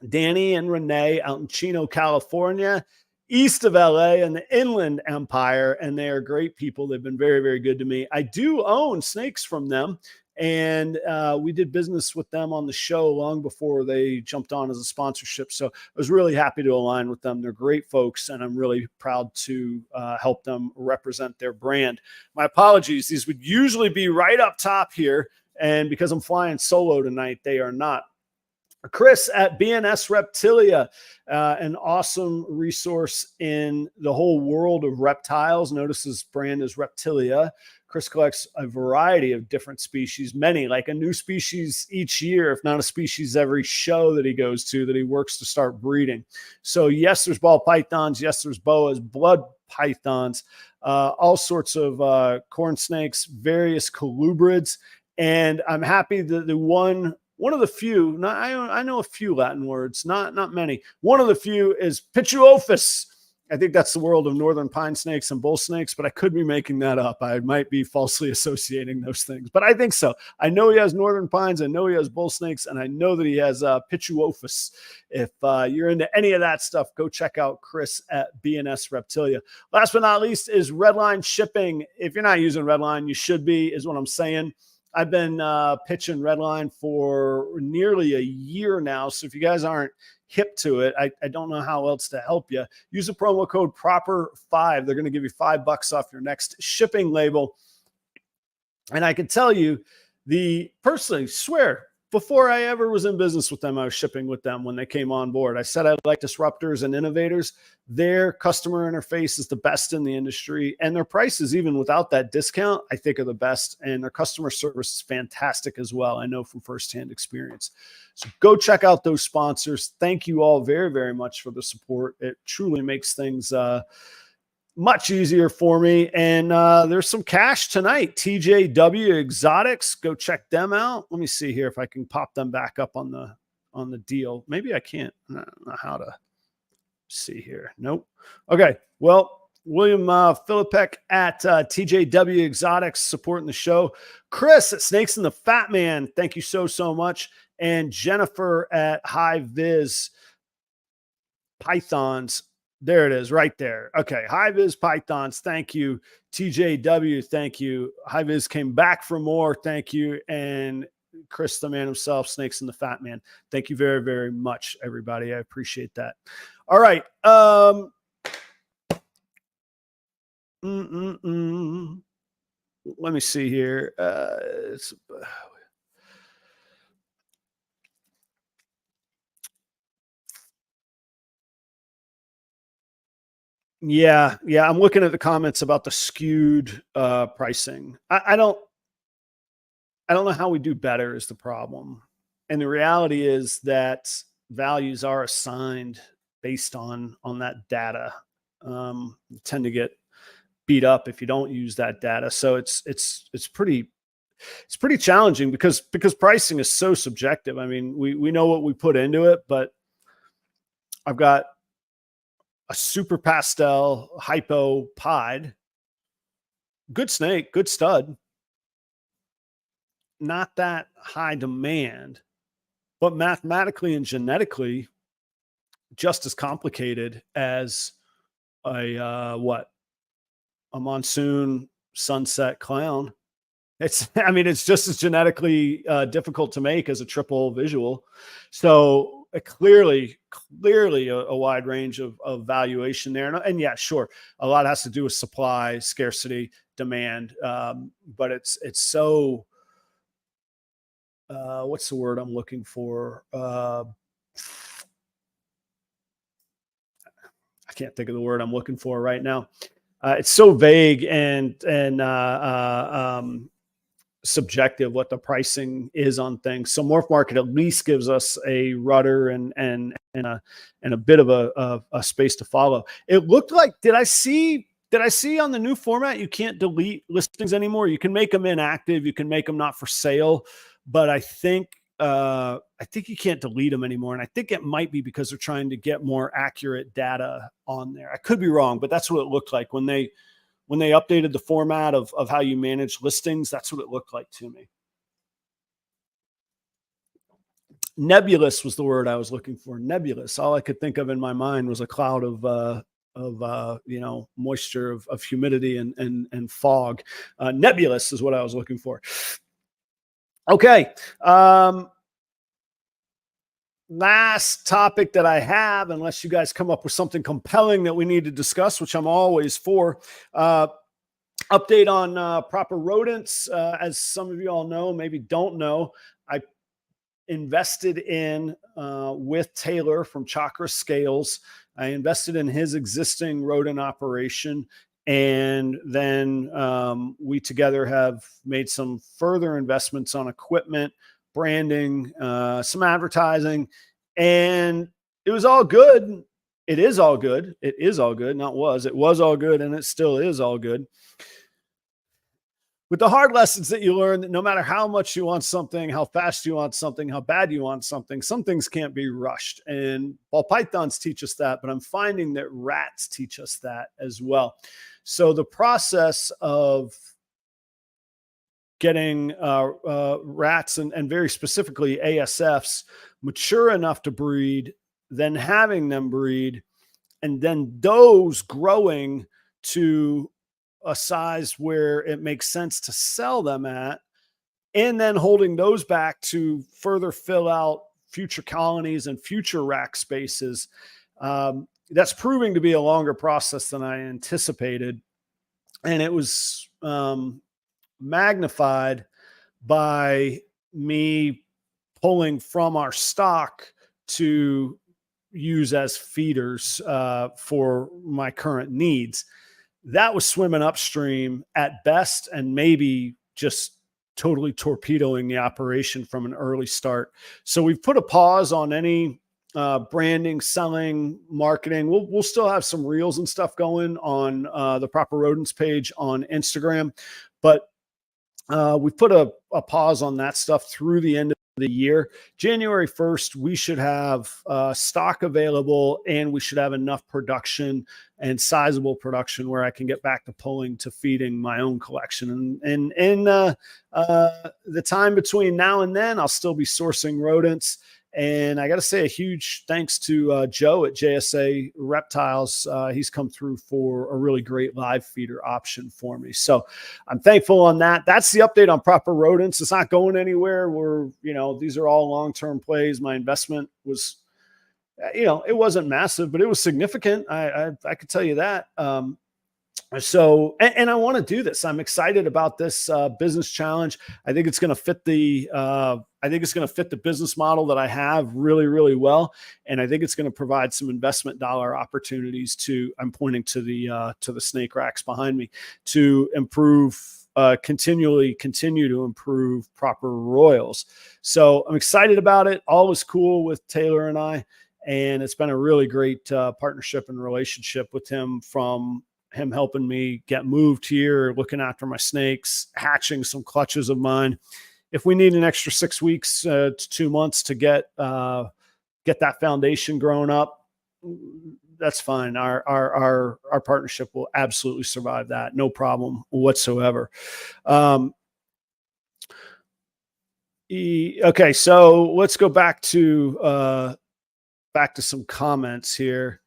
Danny and Renee out in Chino, California, east of LA and the Inland Empire, and they are great people. They've been very, very good to me. I do own snakes from them, and we did business with them on the show long before they jumped on as a sponsorship. So I was really happy to align with them. They're great folks, and I'm really proud to help them represent their brand. My apologies. These would usually be right up top here, and because I'm flying solo tonight, they are not. Chris at B and S Reptilia, an awesome resource in the whole world of reptiles. Notice his brand is Reptilia. Chris collects a variety of different species, many, like a new species each year, if not a species every show that he goes to, that he works to start breeding. So yes, there's ball pythons. Yes, there's boas, blood pythons, all sorts of corn snakes, various colubrids. And I'm happy that one of the few, I know a few Latin words, not many. One of the few is Pituophis. I think that's the world of northern pine snakes and bull snakes, but I could be making that up. I might be falsely associating those things, but I think so. I know he has northern pines. I know he has bull snakes, and I know that he has Pituophis. If you're into any of that stuff, go check out Chris at B and S Reptilia. Last but not least is Redline Shipping. If you're not using Redline, you should be, is what I'm saying. I've been pitching Redline for nearly a year now. So if you guys aren't hip to it, I don't know how else to help you. Use the promo code PROPER5. They're going to give you $5 off your next shipping label. And I can tell you, personally swear, before I ever was in business with them, I was shipping with them when they came on board. I said I like disruptors and innovators. Their customer interface is the best in the industry, and their prices, even without that discount, I think are the best. And their customer service is fantastic as well. I know from firsthand experience. So go check out those sponsors. Thank you all very, very much for the support. It truly makes things much easier for me. And there's some cash tonight. TJW Exotics, go check them out. Let me see here if I can pop them back up on the deal. Maybe I can't. I don't know how to see here. Nope. Okay. Well, William Philippek at TJW Exotics supporting the show. Chris at Snakes and the Fat Man, thank you so much. And Jennifer at High Viz Pythons. There it is right there. Okay. High-vis pythons. Thank you. TJW. Thank you. High-vis came back for more. Thank you. And Chris, the man himself, Snakes and the Fat Man. Thank you very, very much, everybody. I appreciate that. All right. Let me see here. Yeah. I'm looking at the comments about the skewed pricing. I don't know how we do better is the problem. And the reality is that values are assigned based on that data. You tend to get beat up if you don't use that data. So it's pretty challenging because pricing is so subjective. I mean, we know what we put into it, but I've got a super pastel hypo pied, good snake, good stud, not that high demand, but mathematically and genetically just as complicated as a monsoon sunset clown. It's just as genetically difficult to make as a triple visual. So clearly a wide range of valuation there. And yeah, sure, a lot has to do with supply, scarcity, demand. But it's so, what's the word I'm looking for? I can't think of the word I'm looking for right now. It's so vague and subjective what the pricing is on things. So Morph Market at least gives us a rudder and a bit of a space to follow. It looked like, did I see on the new format you can't delete listings anymore? You can make them inactive, you can make them not for sale, but I think you can't delete them anymore. And I think it might be because they're trying to get more accurate data on there. I could be wrong, but that's what it looked like when they updated the format of how you manage listings. That's what it looked like to me. Nebulous was the word I was looking for. Nebulous. All I could think of in my mind was a cloud of moisture, of humidity and fog. Nebulous is what I was looking for. Okay. Last topic that I have, unless you guys come up with something compelling that we need to discuss, which I'm always for. Update on proper rodents. As some of you all know, maybe don't know, I invested in with Taylor from Chakra Scales. I invested in his existing rodent operation. And then we together have made some further investments on equipment, branding, some advertising, and it was all good. It is all good. It is all good. Not was. It was all good, and it still is all good. With the hard lessons that you learn, that no matter how much you want something, how fast you want something, how bad you want something, some things can't be rushed. And ball pythons teach us that, but I'm finding that rats teach us that as well. So the process of getting rats and very specifically ASFs mature enough to breed, then having them breed, and then those growing to a size where it makes sense to sell them at, and then holding those back to further fill out future colonies and future rack spaces. That's proving to be a longer process than I anticipated. And it was magnified by me pulling from our stock to use as feeders for my current needs. That was swimming upstream at best, and maybe just totally torpedoing the operation from an early start. So we've put a pause on any branding, selling, marketing. We'll still have some reels and stuff going on the Proper Rodents page on Instagram, but we've put a pause on that stuff through the end of the year. January 1st, we should have stock available, and we should have enough production and sizable production where I can get back to pulling to feeding my own collection. And the time between now and then, I'll still be sourcing rodents And I got to say a huge thanks to Joe at JSA Reptiles. He's come through for a really great live feeder option for me. So I'm thankful on that. That's the update on Proper Rodents. It's not going anywhere. These are all long-term plays. My investment was, it wasn't massive, but it was significant. I could tell you that. And I want to do this. I'm excited about this business challenge. I think it's going to fit the business model that I have really, really well. And I think it's going to provide some investment dollar opportunities I'm pointing to the snake racks behind me to continue to improve proper royals. So I'm excited about it. All is cool with Taylor and I. And it's been a really great partnership and relationship with him, from him helping me get moved here, looking after my snakes, hatching some clutches of mine. If we need an extra 6 weeks to 2 months to get that foundation grown up, that's fine. Our partnership will absolutely survive that. No problem whatsoever. Okay. So let's go back to some comments here.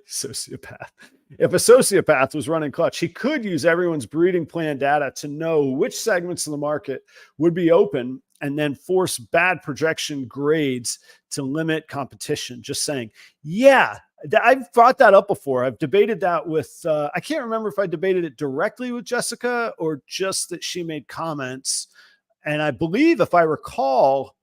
Sociopath. If a sociopath was running clutch, he could use everyone's breeding plan data to know which segments of the market would be open and then force bad projection grades to limit competition. Just saying. Yeah, I've brought that up before. I've debated that with, I can't remember if I debated it directly with Jessica or just that she made comments. And I believe, if I recall,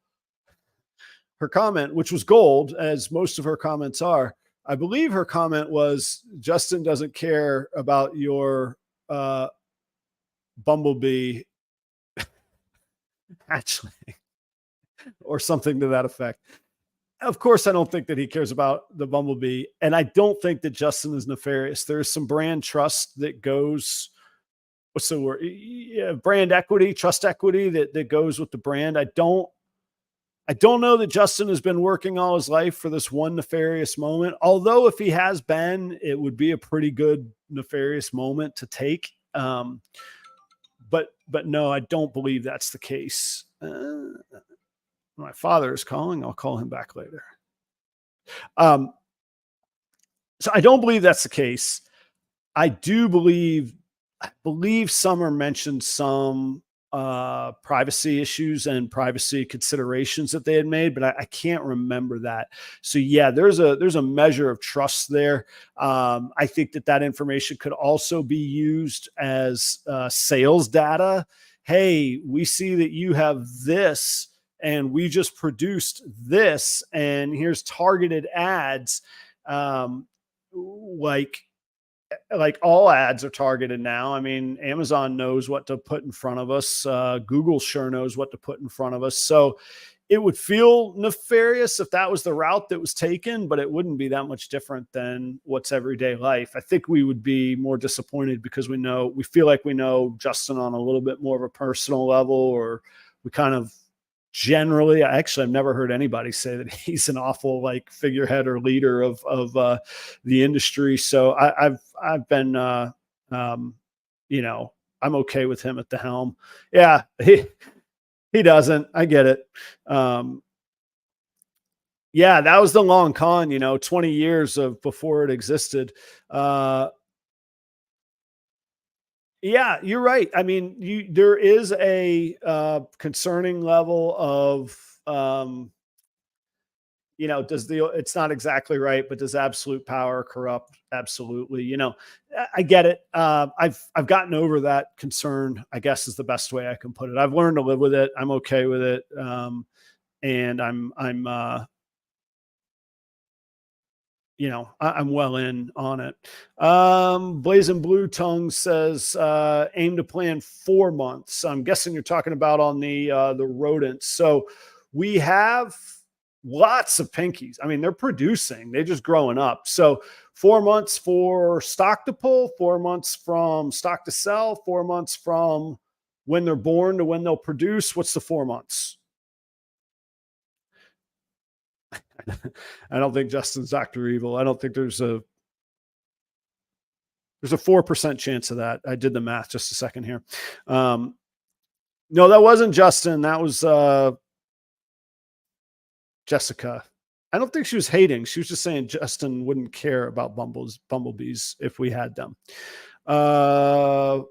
her comment, which was gold, as most of her comments are, I believe her comment was, Justin doesn't care about your bumblebee hatchling, or something to that effect. Of course, I don't think that he cares about the bumblebee. And I don't think that Justin is nefarious. There's some brand trust that goes, what's the word? Yeah, brand equity, trust equity that goes with the brand. I don't know that Justin has been working all his life for this one nefarious moment. Although if he has been, it would be a pretty good nefarious moment to take. But no, I don't believe that's the case. My father is calling. I'll call him back later. So I don't believe that's the case. I believe Summer mentioned some privacy issues and privacy considerations that they had made, but I can't remember that. So yeah, there's a measure of trust there. I think that information could also be used as sales data. Hey, we see that you have this, and we just produced this, and here's targeted ads. Like all ads are targeted now. I mean, Amazon knows what to put in front of us. Google sure knows what to put in front of us. So it would feel nefarious if that was the route that was taken, but it wouldn't be that much different than what's everyday life. I think we would be more disappointed because we feel like we know Justin on a little bit more of a personal level, or we kind of generally, I've never heard anybody say that he's an awful figurehead or leader of the industry. So I've been, I'm okay with him at the helm. Yeah, he doesn't. I get it. Yeah, that was the long con, 20 years of before it existed. Yeah, you're right. I mean, there is a concerning level of, it's not exactly right, but does absolute power corrupt? Absolutely. I get it. I've gotten over that concern, I guess is the best way I can put it. I've learned to live with it. I'm okay with it. And I'm well in on it. Blazing Blue Tongue says, aim to plan 4 months. I'm guessing you're talking about on the rodents. So we have lots of pinkies. I mean, they're producing, they're just growing up. So 4 months for stock to pull, 4 months from stock to sell, 4 months from when they're born to when they'll produce. What's the 4 months? I don't think Justin's Dr. Evil. I don't think there's a 4% chance of that. I did the math just a second here. No, that wasn't Justin. That was Jessica. I don't think she was hating. She was just saying Justin wouldn't care about bumblebees if we had them. 4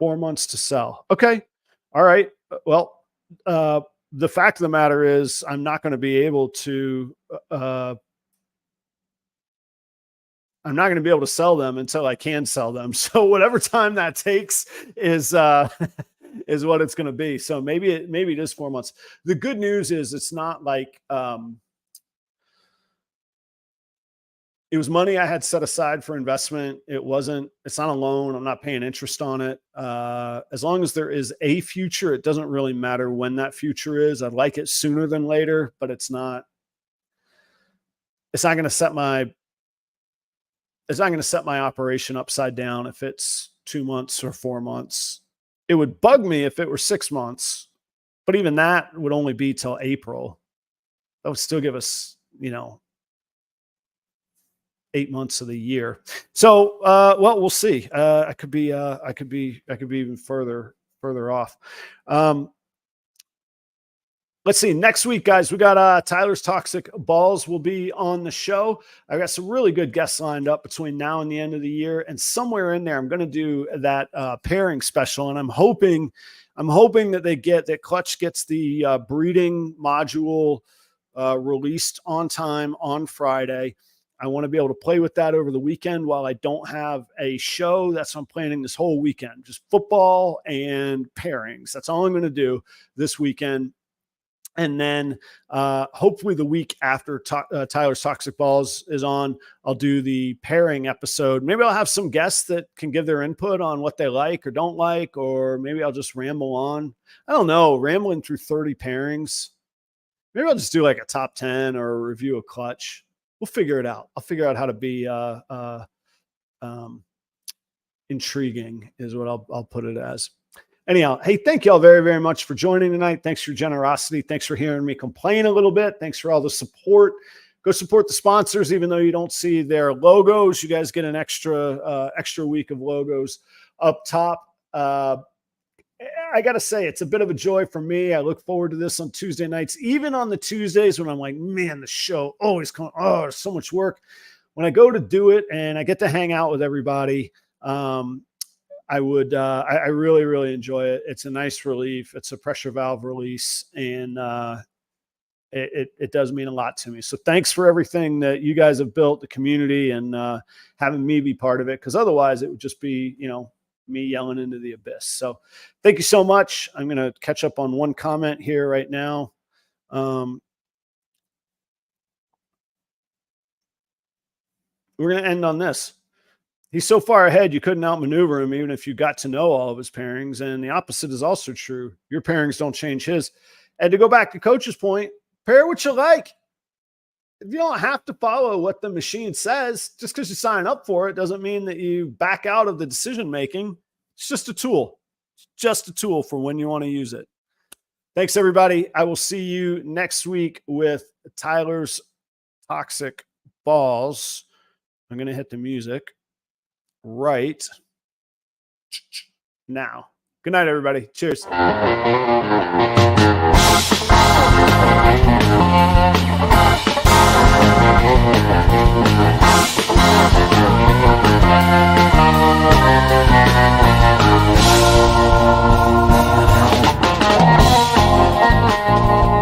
months to sell. Okay. All right. Well, the fact of the matter is I'm not going to be able to, I'm not going to be able to sell them until I can sell them. So whatever time that takes is, is what it's going to be. So maybe it is 4 months. The good news is it's not like, it was money I had set aside for investment. It's not a loan. I'm not paying interest on it. As long as there is a future, it doesn't really matter when that future is. I'd like it sooner than later, but it's not going to set my operation upside down if it's 2 months or 4 months. It would bug me if it were 6 months, but even that would only be till April. That would still give us, 8 months of the year. So, well, we'll see. I could be even further off. Let's see. Next week, guys, we got Tyler's Toxic Balls will be on the show. I got some really good guests lined up between now and the end of the year, and somewhere in there, I'm going to do that pairing special. And I'm hoping that Clutch gets the breeding module released on time on Friday. I want to be able to play with that over the weekend while I don't have a show. That's what I'm planning this whole weekend, just football and pairings. That's all I'm going to do this weekend. And then hopefully the week after Tyler's Toxic Balls is on, I'll do the pairing episode. Maybe I'll have some guests that can give their input on what they like or don't like, or maybe I'll just ramble on. I don't know, rambling through 30 pairings. Maybe I'll just do like a top 10 or a review of Clutch. We'll figure it out. I'll figure out how to be intriguing is what I'll put it as. Anyhow, hey, thank y'all very, very much for joining tonight. Thanks for your generosity. Thanks for hearing me complain a little bit. Thanks for all the support. Go support the sponsors, even though you don't see their logos. You guys get an extra week of logos up top. I got to say, it's a bit of a joy for me. I look forward to this on Tuesday nights, even on the Tuesdays when I'm like, man, the show always comes. Oh, there's so much work. When I go to do it and I get to hang out with everybody, I really, really enjoy it. It's a nice relief. It's a pressure valve release, and it does mean a lot to me. So thanks for everything that you guys have built, the community, and having me be part of it. Because otherwise, it would just be, me yelling into the abyss. So thank you so much. I'm going to catch up on one comment here right now. We're going to end on this. He's so far ahead, you couldn't outmaneuver him, even if you got to know all of his pairings. And the opposite is also true. Your pairings don't change his. And to go back to Coach's point, pair what you like. If you don't have to follow what the machine says, just because you sign up for it doesn't mean that you back out of the decision making. It's just a tool. It's just a tool for when you want to use it. Thanks, everybody. I will see you next week with Tyler's Toxic Balls. I'm going to hit the music right now. Good night, everybody. Cheers.